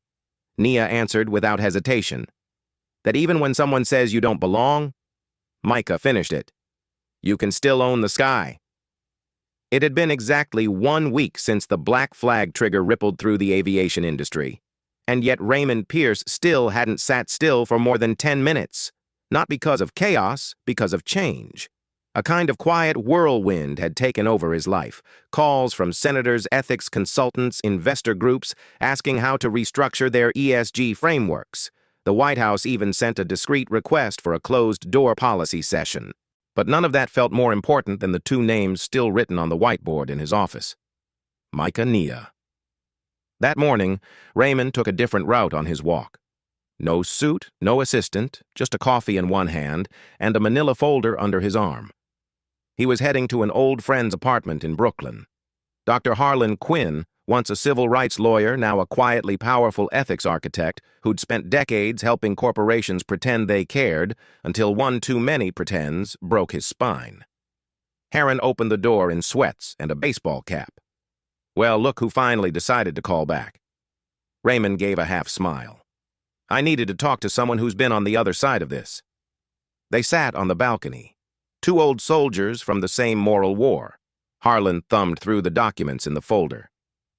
Nia answered without hesitation, "That even when someone says you don't belong," Micah finished it, "you can still own the sky." It had been exactly 1 week since the black flag trigger rippled through the aviation industry, and yet Raymond Pierce still hadn't sat still for more than 10 minutes. Not because of chaos, because of change. A kind of quiet whirlwind had taken over his life. Calls from senators, ethics consultants, investor groups asking how to restructure their ESG frameworks. The White House even sent a discreet request for a closed-door policy session. But none of that felt more important than the 2 names still written on the whiteboard in his office. Micah Nia. That morning, Raymond took a different route on his walk. No suit, no assistant, just a coffee in one hand and a manila folder under his arm. He was heading to an old friend's apartment in Brooklyn. Dr. Harlan Quinn, once a civil rights lawyer, now a quietly powerful ethics architect who'd spent decades helping corporations pretend they cared until one too many pretends broke his spine. Heron opened the door in sweats and a baseball cap. "Well, look who finally decided to call back." Raymond gave a half smile. "I needed to talk to someone who's been on the other side of this." They sat on the balcony. 2 old soldiers from the same moral war. Harlan thumbed through the documents in the folder.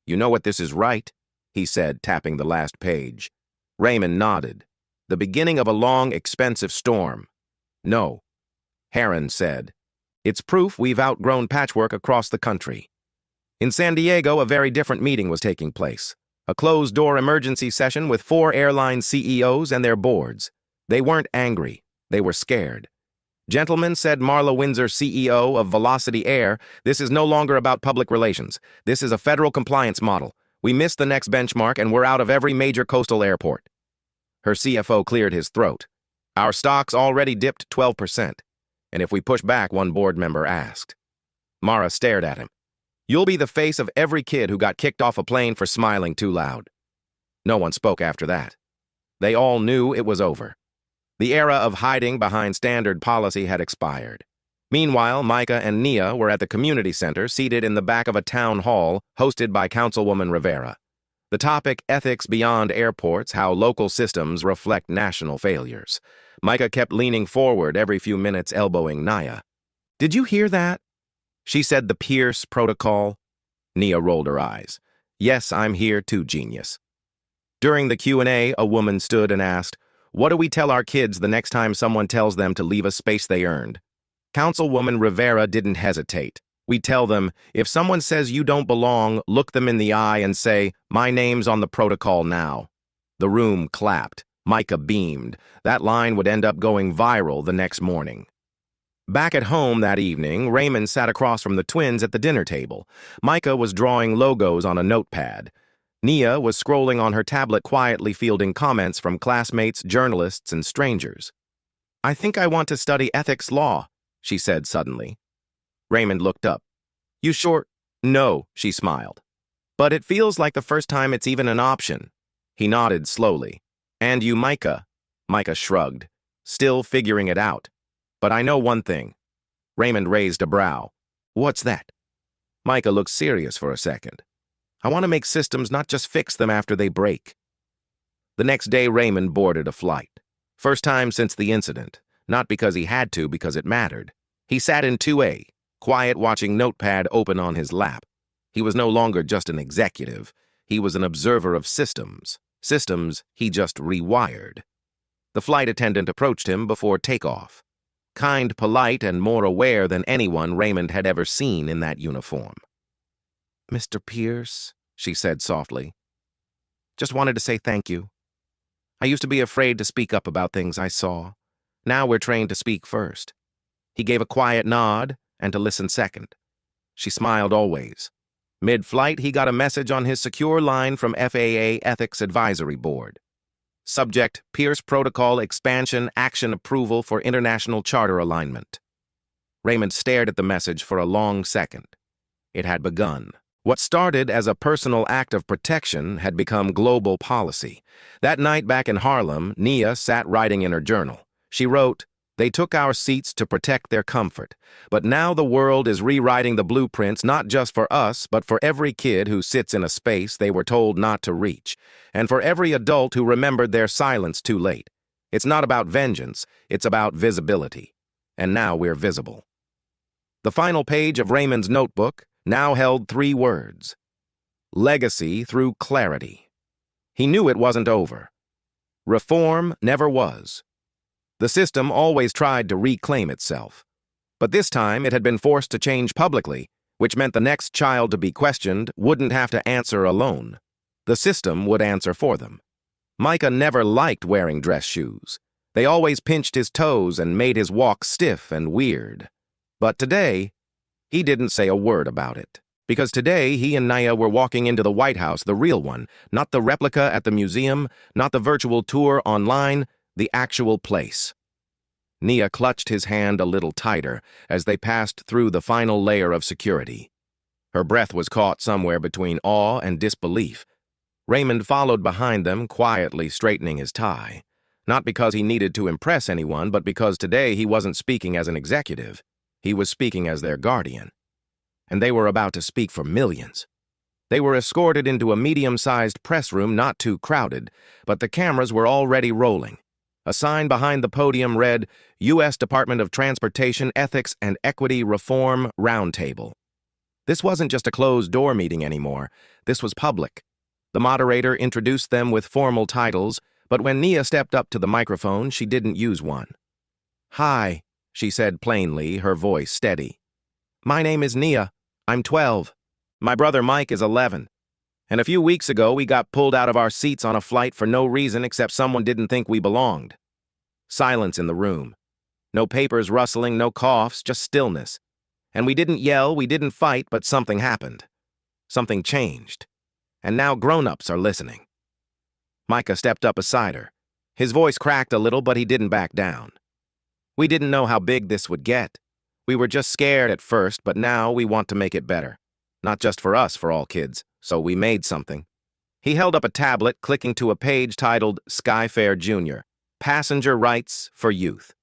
"You know what this is, right?" he said, tapping the last page. Raymond nodded. "The beginning of a long, expensive storm." "No," Heron said. "It's proof we've outgrown patchwork across the country." In San Diego, a very different meeting was taking place. A closed-door emergency session with 4 airline CEOs and their boards. They weren't angry. They were scared. "Gentlemen," said Marla Windsor, CEO of Velocity Air, "this is no longer about public relations. This is a federal compliance model. We missed the next benchmark and we're out of every major coastal airport." Her CFO cleared his throat. "Our stock's already dipped 12%. And if we push back," one board member asked. Mara stared at him. "You'll be the face of every kid who got kicked off a plane for smiling too loud." No one spoke after that. They all knew it was over. The era of hiding behind standard policy had expired. Meanwhile, Micah and Nia were at the community center, seated in the back of a town hall hosted by Councilwoman Rivera. The topic, ethics beyond airports, how local systems reflect national failures. Micah kept leaning forward every few minutes, elbowing Nia. "Did you hear that?" She said the Pierce Protocol. Nia rolled her eyes. Yes, I'm here too, genius. During the Q&A, a woman stood and asked, what do we tell our kids the next time someone tells them to leave a space they earned? Councilwoman Rivera didn't hesitate. We tell them, if someone says you don't belong, look them in the eye and say, my name's on the protocol now. The room clapped. Micah beamed. That line would end up going viral the next morning. Back at home that evening, Raymond sat across from the twins at the dinner table. Micah was drawing logos on a notepad. Nia was scrolling on her tablet quietly fielding comments from classmates, journalists, and strangers. I think I want to study ethics law, she said suddenly. Raymond looked up. You sure? No, she smiled. But it feels like the first time it's even an option. He nodded slowly. And you, Micah? Micah shrugged, still figuring it out. But I know one thing. Raymond raised a brow. What's that? Micah looked serious for a second. I want to make systems, not just fix them after they break. The next day, Raymond boarded a flight. First time since the incident. Not because he had to, because it mattered. He sat in 2A, quiet watching notepad open on his lap. He was no longer just an executive. He was an observer of systems. Systems he just rewired. The flight attendant approached him before takeoff. Kind, polite, and more aware than anyone Raymond had ever seen in that uniform. Mr. Pierce, she said softly. Just wanted to say thank you. I used to be afraid to speak up about things I saw. Now we're trained to speak first. He gave a quiet nod and to listen second. She smiled always. Mid-flight, he got a message on his secure line from FAA Ethics Advisory Board. Subject, Pierce Protocol Expansion Action Approval for International Charter Alignment. Raymond stared at the message for a long second. It had begun. What started as a personal act of protection had become global policy. That night back in Harlem, Nia sat writing in her journal. She wrote, they took our seats to protect their comfort. But now the world is rewriting the blueprints not just for us, but for every kid who sits in a space they were told not to reach, and for every adult who remembered their silence too late. It's not about vengeance, it's about visibility. And now we're visible. The final page of Raymond's notebook now held 3 words. Legacy through clarity. He knew it wasn't over. Reform never was. The system always tried to reclaim itself. But this time it had been forced to change publicly, which meant the next child to be questioned wouldn't have to answer alone. The system would answer for them. Micah never liked wearing dress shoes. They always pinched his toes and made his walk stiff and weird. But today, he didn't say a word about it. Because today, he and Nia were walking into the White House, the real one, not the replica at the museum, not the virtual tour online, the actual place. Nia clutched his hand a little tighter as they passed through the final layer of security. Her breath was caught somewhere between awe and disbelief. Raymond followed behind them, quietly straightening his tie. Not because he needed to impress anyone, but because today he wasn't speaking as an executive. He was speaking as their guardian. And they were about to speak for millions. They were escorted into a medium-sized press room not too crowded, but the cameras were already rolling. A sign behind the podium read, U.S. Department of Transportation Ethics and Equity Reform Roundtable. This wasn't just a closed-door meeting anymore. This was public. The moderator introduced them with formal titles, but when Nia stepped up to the microphone, she didn't use one. Hi, she said plainly, her voice steady. My name is Nia. I'm 12. My brother Mike is 11. And a few weeks ago, we got pulled out of our seats on a flight for no reason except someone didn't think we belonged. Silence in the room. No papers rustling, no coughs, just stillness. And we didn't yell, we didn't fight, but something happened. Something changed. And now grown-ups are listening. Micah stepped up beside her. His voice cracked a little, but he didn't back down. We didn't know how big this would get. We were just scared at first, but now we want to make it better. Not just for us, for all kids. So we made something. He held up a tablet, clicking to a page titled Skyfair Jr., Passenger Rights for Youth.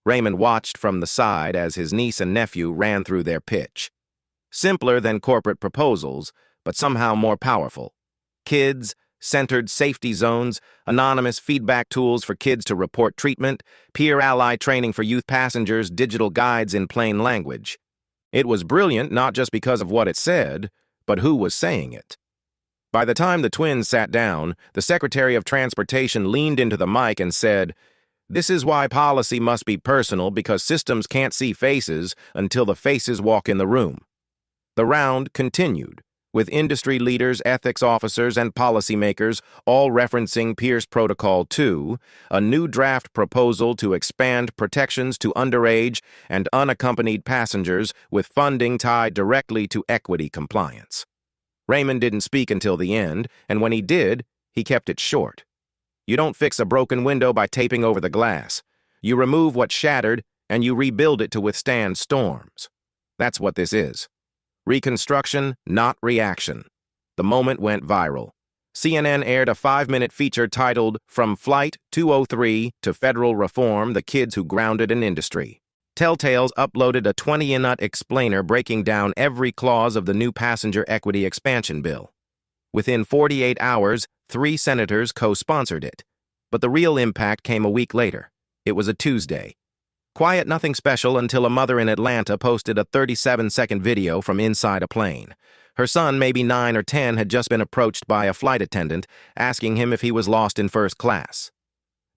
Raymond watched from the side as his niece and nephew ran through their pitch. Simpler than corporate proposals, but somehow more powerful. Kids, centered safety zones, anonymous feedback tools for kids to report treatment, peer ally training for youth passengers, digital guides in plain language. It was brilliant not just because of what it said, but who was saying it? By the time the twins sat down, the Secretary of Transportation leaned into the mic and said, "This is why policy must be personal, because systems can't see faces until the faces walk in the room." The round continued, with industry leaders, ethics officers, and policymakers all referencing Pierce Protocol 2, a new draft proposal to expand protections to underage and unaccompanied passengers with funding tied directly to equity compliance. Raymond didn't speak until the end, and when he did, he kept it short. You don't fix a broken window by taping over the glass. You remove what's shattered, and you rebuild it to withstand storms. That's what this is. Reconstruction, not reaction. The moment went viral. CNN aired a 5-minute feature titled "From Flight 203 to Federal Reform, the Kids Who Grounded an Industry." Telltales uploaded a 20-minute explainer breaking down every clause of the new passenger equity expansion bill. Within 48 hours, 3 senators co-sponsored it. But the real impact came a week later. It was a Tuesday. Quiet, nothing special until a mother in Atlanta posted a 37-second video from inside a plane. Her son, maybe 9 or 10, had just been approached by a flight attendant, asking him if he was lost in first class.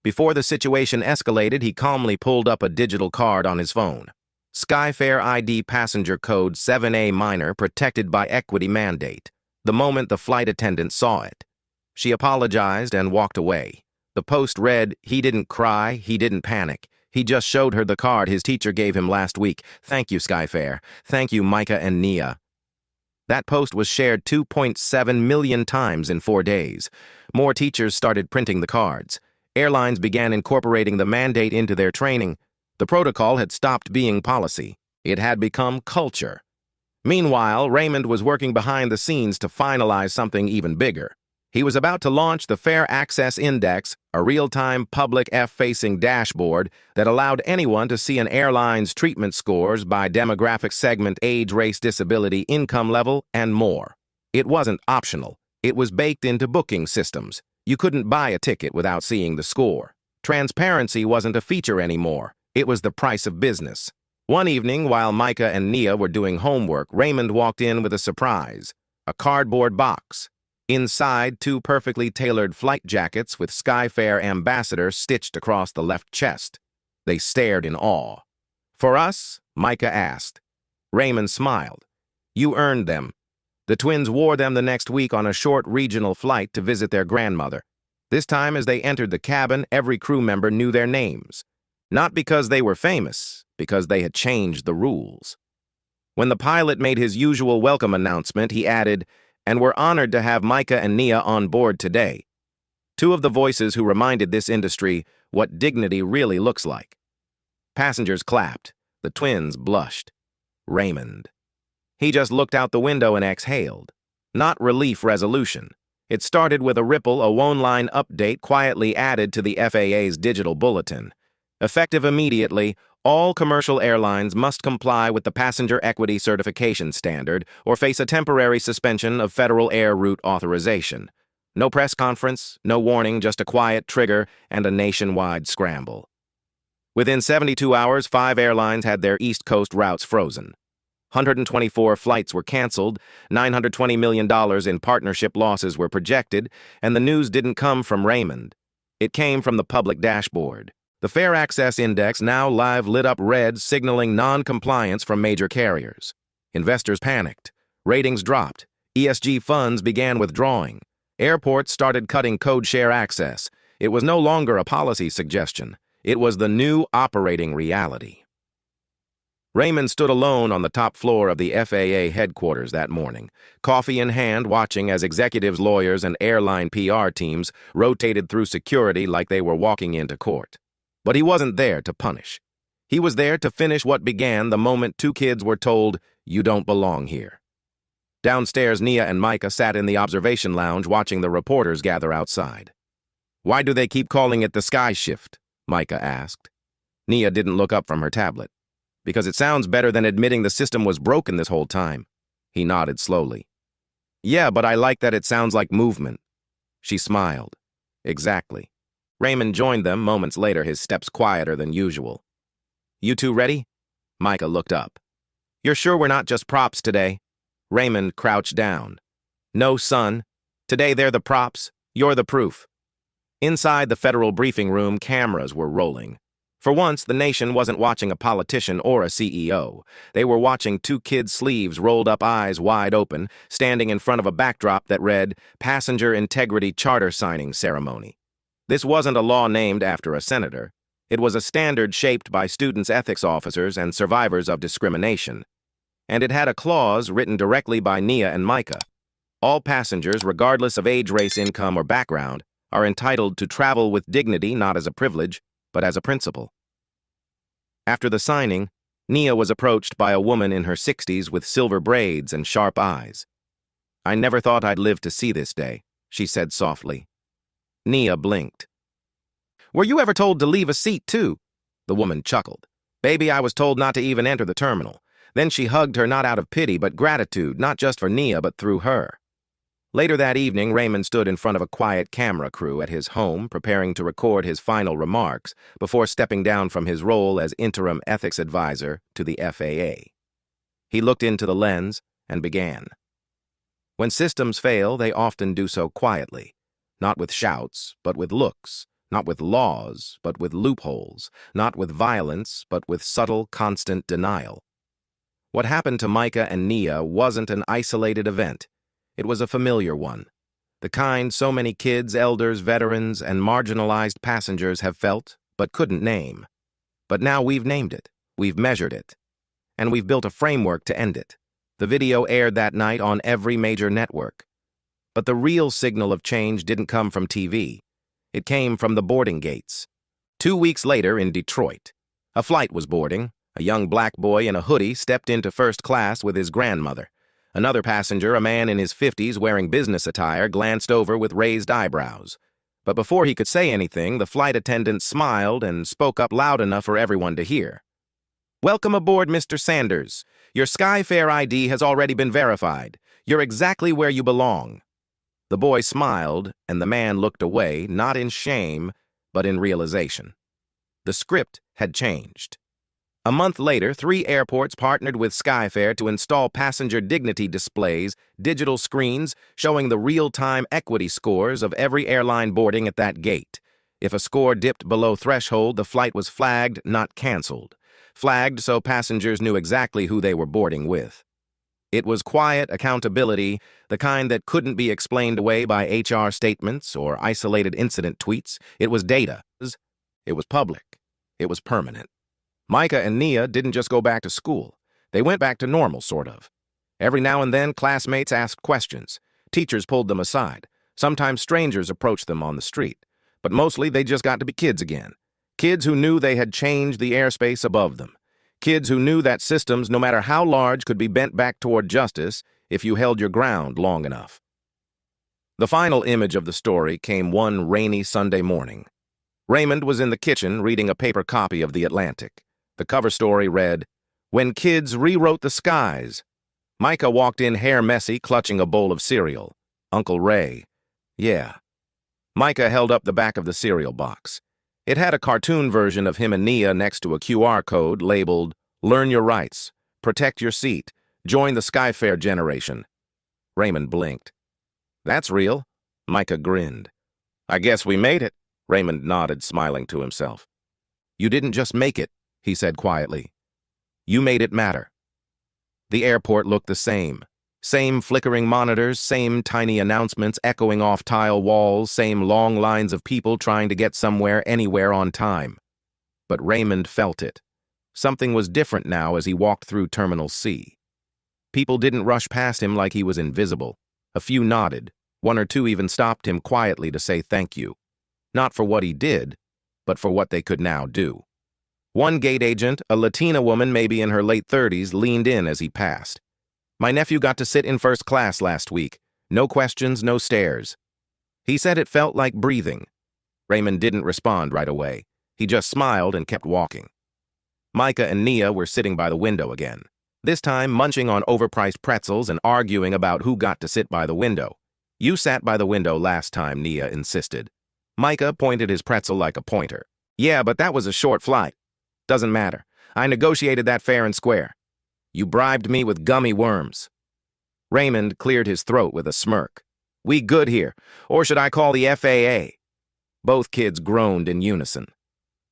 Before the situation escalated, he calmly pulled up a digital card on his phone. Skyfair ID passenger code 7A minor protected by equity mandate. The moment the flight attendant saw it, she apologized and walked away. The post read, "He didn't cry, he didn't panic. He just showed her the card his teacher gave him last week. Thank you, Skyfair. Thank you, Micah and Nia." That post was shared 2.7 million times in 4 days. More teachers started printing the cards. Airlines began incorporating the mandate into their training. The protocol had stopped being policy. It had become culture. Meanwhile, Raymond was working behind the scenes to finalize something even bigger. He was about to launch the Fair Access Index, a real-time public F-facing dashboard that allowed anyone to see an airline's treatment scores by demographic segment, age, race, disability, income level, and more. It wasn't optional. It was baked into booking systems. You couldn't buy a ticket without seeing the score. Transparency wasn't a feature anymore. It was the price of business. One evening, while Micah and Nia were doing homework, Raymond walked in with a surprise. A cardboard box. Inside, 2 perfectly tailored flight jackets with Skyfair Ambassador stitched across the left chest. They stared in awe. "For us?" Micah asked. Raymond smiled. "You earned them." The twins wore them the next week on a short regional flight to visit their grandmother. This time, as they entered the cabin, every crew member knew their names. Not because they were famous, because they had changed the rules. When the pilot made his usual welcome announcement, he added, "And we're honored to have Micah and Nia on board today." 2 of the voices who reminded this industry what dignity really looks like. Passengers clapped. The twins blushed. Raymond. He just looked out the window and exhaled. Not relief resolution. It started with a ripple, a one-line update quietly added to the FAA's digital bulletin. Effective immediately, all commercial airlines must comply with the Passenger Equity Certification Standard or face a temporary suspension of federal air route authorization. No press conference, no warning, just a quiet trigger and a nationwide scramble. Within 72 hours, 5 airlines had their East Coast routes frozen. 124 flights were canceled, $920 million in partnership losses were projected, and the news didn't come from Raymond. It came from the public dashboard. The Fair Access Index now live lit up red, signaling non-compliance from major carriers. Investors panicked. Ratings dropped. ESG funds began withdrawing. Airports started cutting code share access. It was no longer a policy suggestion. It was the new operating reality. Raymond stood alone on the top floor of the FAA headquarters that morning, coffee in hand, watching as executives, lawyers, and airline PR teams rotated through security like they were walking into court. But he wasn't there to punish. He was there to finish what began the moment 2 kids were told, "You don't belong here." Downstairs, Nia and Micah sat in the observation lounge watching the reporters gather outside. "Why do they keep calling it the sky shift?" Micah asked. Nia didn't look up from her tablet. "Because it sounds better than admitting the system was broken this whole time." He nodded slowly. "Yeah, but I like that it sounds like movement." She smiled. "Exactly." Raymond joined them moments later, his steps quieter than usual. "You 2 ready?" Micah looked up. "You're sure we're not just props today?" Raymond crouched down. No, son. Today they're the props. You're the proof. Inside the federal briefing room, cameras were rolling. For once, the nation wasn't watching a politician or a CEO. They were watching two kids' sleeves rolled up, eyes wide open, standing in front of a backdrop that read, Passenger Integrity Charter Signing Ceremony. This wasn't a law named after a senator. It was a standard shaped by students' ethics officers and survivors of discrimination. And it had a clause written directly by Nia and Micah. All passengers, regardless of age, race, income, or background, are entitled to travel with dignity not as a privilege, but as a principle. After the signing, Nia was approached by a woman in her 60s with silver braids and sharp eyes. "I never thought I'd live to see this day," she said softly. Nia blinked. "Were you ever told to leave a seat, too?" The woman chuckled. "Baby, I was told not to even enter the terminal." Then she hugged her, not out of pity, but gratitude, not just for Nia, but through her. Later that evening, Raymond stood in front of a quiet camera crew at his home, preparing to record his final remarks before stepping down from his role as interim ethics advisor to the FAA. He looked into the lens and began. When systems fail, they often do so quietly, not with shouts, but with looks, not with laws, but with loopholes, not with violence, but with subtle, constant denial. What happened to Micah and Nia wasn't an isolated event. It was a familiar one, the kind so many kids, elders, veterans, and marginalized passengers have felt but couldn't name. But now we've named it, we've measured it, and we've built a framework to end it. The video aired that night on every major network. But the real signal of change didn't come from TV. It came from the boarding gates. 2 weeks later in Detroit, a flight was boarding. A young black boy in a hoodie stepped into first class with his grandmother. Another passenger, a man in his 50s wearing business attire, glanced over with raised eyebrows. But before he could say anything, the flight attendant smiled and spoke up loud enough for everyone to hear. "Welcome aboard, Mr. Sanders. Your SkyFare ID has already been verified. You're exactly where you belong." The boy smiled, and the man looked away, not in shame, but in realization. The script had changed. A month later, 3 airports partnered with SkyFare to install passenger dignity displays, digital screens showing the real-time equity scores of every airline boarding at that gate. If a score dipped below threshold, the flight was flagged, not canceled. Flagged so passengers knew exactly who they were boarding with. It was quiet accountability, the kind that couldn't be explained away by HR statements or isolated incident tweets. It was data. It was public. It was permanent. Micah and Nia didn't just go back to school. They went back to normal, sort of. Every now and then, classmates asked questions. Teachers pulled them aside. Sometimes strangers approached them on the street. But mostly, they just got to be kids again. Kids who knew they had changed the airspace above them. Kids who knew that systems, no matter how large, could be bent back toward justice if you held your ground long enough. The final image of the story came one rainy Sunday morning. Raymond was in the kitchen reading a paper copy of The Atlantic. The cover story read, "When Kids Rewrote the Skies." Micah walked in, hair messy, clutching a bowl of cereal. "Uncle Ray." "Yeah." Micah held up the back of the cereal box. It had a cartoon version of him and Nia next to a QR code labeled, "Learn Your Rights, Protect Your Seat, Join the SkyFare Generation." Raymond blinked. "That's real." Micah grinned. "I guess we made it." Raymond nodded, smiling to himself. "You didn't just make it," he said quietly. "You made it matter." The airport looked the same. Same flickering monitors, same tiny announcements echoing off tile walls, same long lines of people trying to get somewhere, anywhere on time. But Raymond felt it. Something was different now as he walked through Terminal C. People didn't rush past him like he was invisible. A few nodded. 1 or 2 even stopped him quietly to say thank you. Not for what he did, but for what they could now do. One gate agent, a Latina woman maybe in her late 30s, leaned in as he passed. "My nephew got to sit in first class last week. No questions, no stares." He said it felt like breathing. Raymond didn't respond right away. He just smiled and kept walking. Micah and Nia were sitting by the window again, this time munching on overpriced pretzels and arguing about who got to sit by the window. "You sat by the window last time," Nia insisted. Micah pointed his pretzel like a pointer. "Yeah, but that was a short flight." "Doesn't matter. I negotiated that fair and square." "You bribed me with gummy worms." Raymond cleared his throat with a smirk. We good here, or should I call the FAA? Both kids groaned in unison.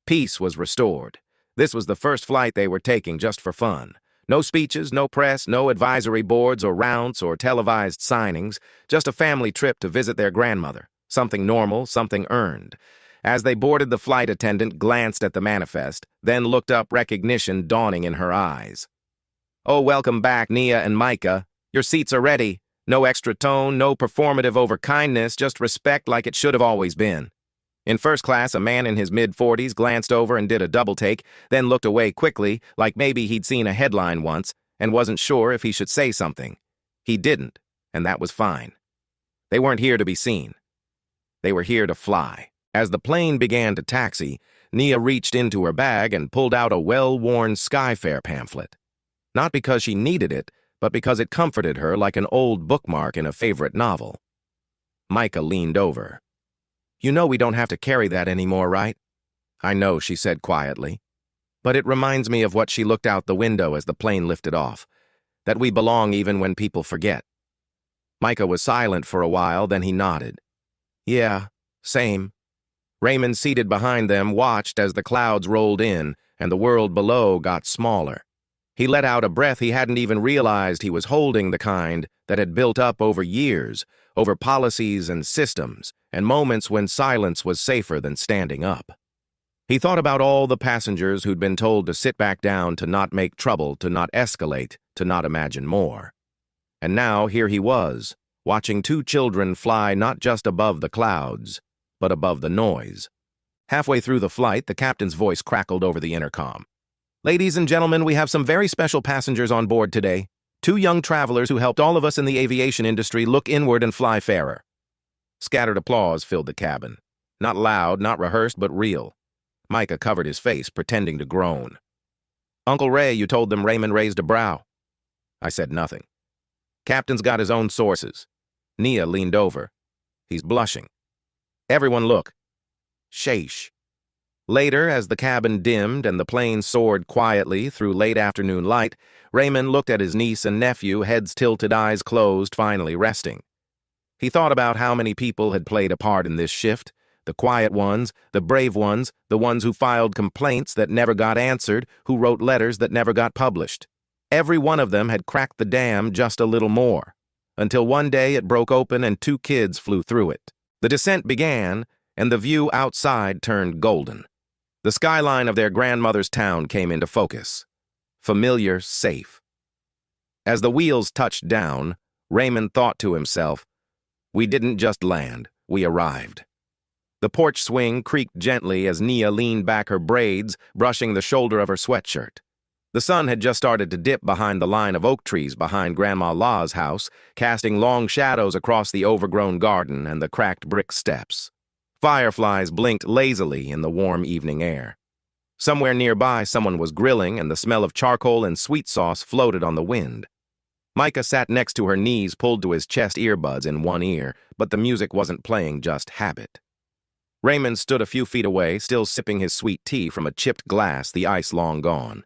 Peace was restored. This was the first flight they were taking just for fun. No speeches, no press, no advisory boards or rounds or televised signings, just a family trip to visit their grandmother. Something normal, something earned. As they boarded, the flight attendant glanced at the manifest, then looked up, recognition dawning in her eyes. Oh, welcome back, Nia and Micah. Your seats are ready. No extra tone, no performative overkindness, just respect like it should have always been. In first class, a man in his mid-40s glanced over and did a double-take, then looked away quickly, like maybe he'd seen a headline once and wasn't sure if he should say something. He didn't, and that was fine. They weren't here to be seen. They were here to fly. As the plane began to taxi, Nia reached into her bag and pulled out a well-worn Skyfare pamphlet. Not because she needed it, but because it comforted her like an old bookmark in a favorite novel. Micah leaned over. You know we don't have to carry that anymore, right? I know, she said quietly. But it reminds me of what she looked out the window as the plane lifted off, that we belong even when people forget. Micah was silent for a while, then he nodded. Yeah, same. Raymond, seated behind them, watched as the clouds rolled in and the world below got smaller. He let out a breath he hadn't even realized he was holding, the kind that had built up over years, over policies and systems, and moments when silence was safer than standing up. He thought about all the passengers who'd been told to sit back down, to not make trouble, to not escalate, to not imagine more. And now here he was, watching two children fly not just above the clouds, but above the noise. Halfway through the flight, the captain's voice crackled over the intercom. Ladies and gentlemen, we have some very special passengers on board today. Two young travelers who helped all of us in the aviation industry look inward and fly fairer. Scattered applause filled the cabin. Not loud, not rehearsed, but real. Micah covered his face, pretending to groan. Uncle Ray, you told them. Raymond raised a brow. I said nothing. Captain's got his own sources. Nia leaned over. He's blushing. Everyone look. Sheesh. Later, as the cabin dimmed and the plane soared quietly through late afternoon light, Raymond looked at his niece and nephew, heads tilted, eyes closed, finally resting. He thought about how many people had played a part in this shift, the quiet ones, the brave ones, the ones who filed complaints that never got answered, who wrote letters that never got published. Every one of them had cracked the dam just a little more, until one day it broke open and two kids flew through it. The descent began, and the view outside turned golden. The skyline of their grandmother's town came into focus. Familiar, safe. As the wheels touched down, Raymond thought to himself, we didn't just land, we arrived. The porch swing creaked gently as Nia leaned back her braids, brushing the shoulder of her sweatshirt. The sun had just started to dip behind the line of oak trees behind Grandma La's house, casting long shadows across the overgrown garden and the cracked brick steps. Fireflies blinked lazily in the warm evening air. Somewhere nearby, someone was grilling, and the smell of charcoal and sweet sauce floated on the wind. Micah sat next to her knees, pulled to his chest, earbuds in one ear, but the music wasn't playing, just habit. Raymond stood a few feet away, still sipping his sweet tea from a chipped glass, the ice long gone.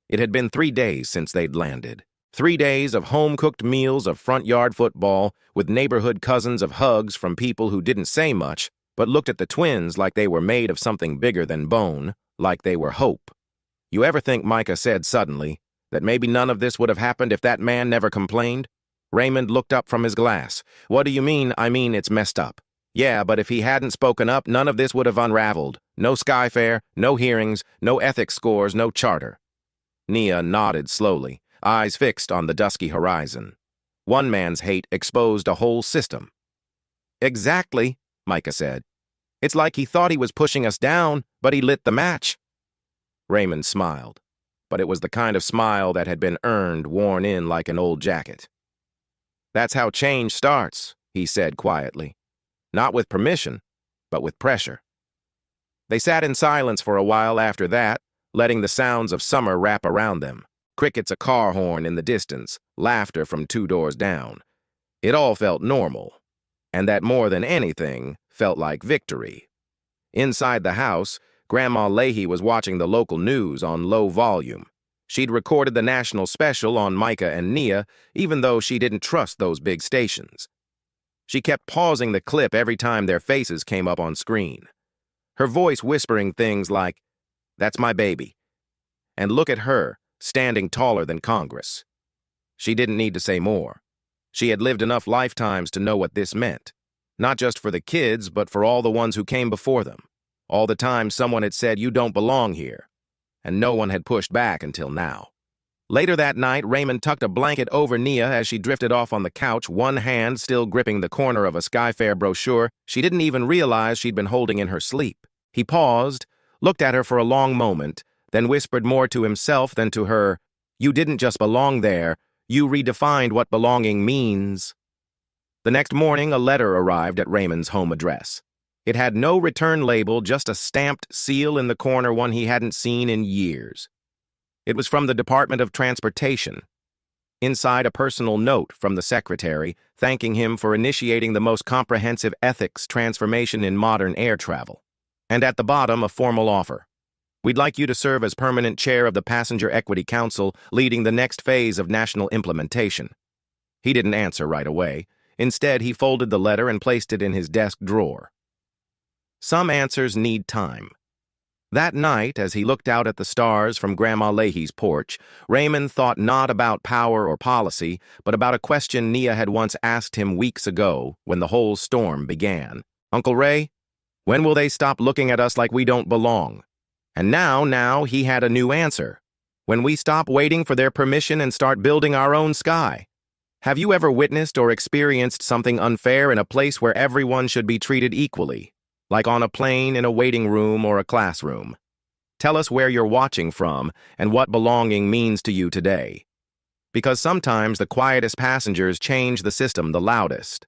It had been 3 days since they'd landed. 3 days of home-cooked meals, of front-yard football, with neighborhood cousins, of hugs from people who didn't say much, but looked at the twins like they were made of something bigger than bone, like they were hope. You ever think, Micah said suddenly, that maybe none of this would have happened if that man never complained? Raymond looked up from his glass. What do you mean? I mean it's messed up. Yeah, but if he hadn't spoken up, none of this would have unraveled. No Skyfare, no hearings, no ethics scores, no charter. Nia nodded slowly, eyes fixed on the dusky horizon. One man's hate exposed a whole system. Exactly, Micah said. It's like he thought he was pushing us down, but he lit the match. Raymond smiled, but it was the kind of smile that had been earned, worn in like an old jacket. That's how change starts, he said quietly. Not with permission, but with pressure. They sat in silence for a while after that, letting the sounds of summer wrap around them. Crickets, a car horn in the distance, laughter from 2 doors down. It all felt normal. And that more than anything felt like victory. Inside the house, Grandma Leahy was watching the local news on low volume. She'd recorded the national special on Micah and Nia, even though she didn't trust those big stations. She kept pausing the clip every time their faces came up on screen, her voice whispering things like, "That's my baby," and "Look at her, standing taller than Congress." She didn't need to say more. She had lived enough lifetimes to know what this meant, not just for the kids, but for all the ones who came before them. All the time someone had said, "You don't belong here," and no one had pushed back until now. Later that night, Raymond tucked a blanket over Nia as she drifted off on the couch, one hand still gripping the corner of a Skyfair brochure she didn't even realize she'd been holding in her sleep. He paused, looked at her for a long moment, then whispered more to himself than to her, "You didn't just belong there, you redefined what belonging means." The next morning, a letter arrived at Raymond's home address. It had no return label, just a stamped seal in the corner, one he hadn't seen in years. It was from the Department of Transportation. Inside, a personal note from the secretary, thanking him for initiating the most comprehensive ethics transformation in modern air travel. And at the bottom, a formal offer. "We'd like you to serve as permanent chair of the Passenger Equity Council, leading the next phase of national implementation." He didn't answer right away. Instead, he folded the letter and placed it in his desk drawer. Some answers need time. That night, as he looked out at the stars from Grandma Leahy's porch, Raymond thought not about power or policy, but about a question Nia had once asked him weeks ago when the whole storm began. "Uncle Ray, when will they stop looking at us like we don't belong?" And now he had a new answer. "When we stop waiting for their permission and start building our own sky." Have you ever witnessed or experienced something unfair in a place where everyone should be treated equally? Like on a plane, in a waiting room, or a classroom? Tell us where you're watching from and what belonging means to you today. Because sometimes the quietest passengers change the system the loudest.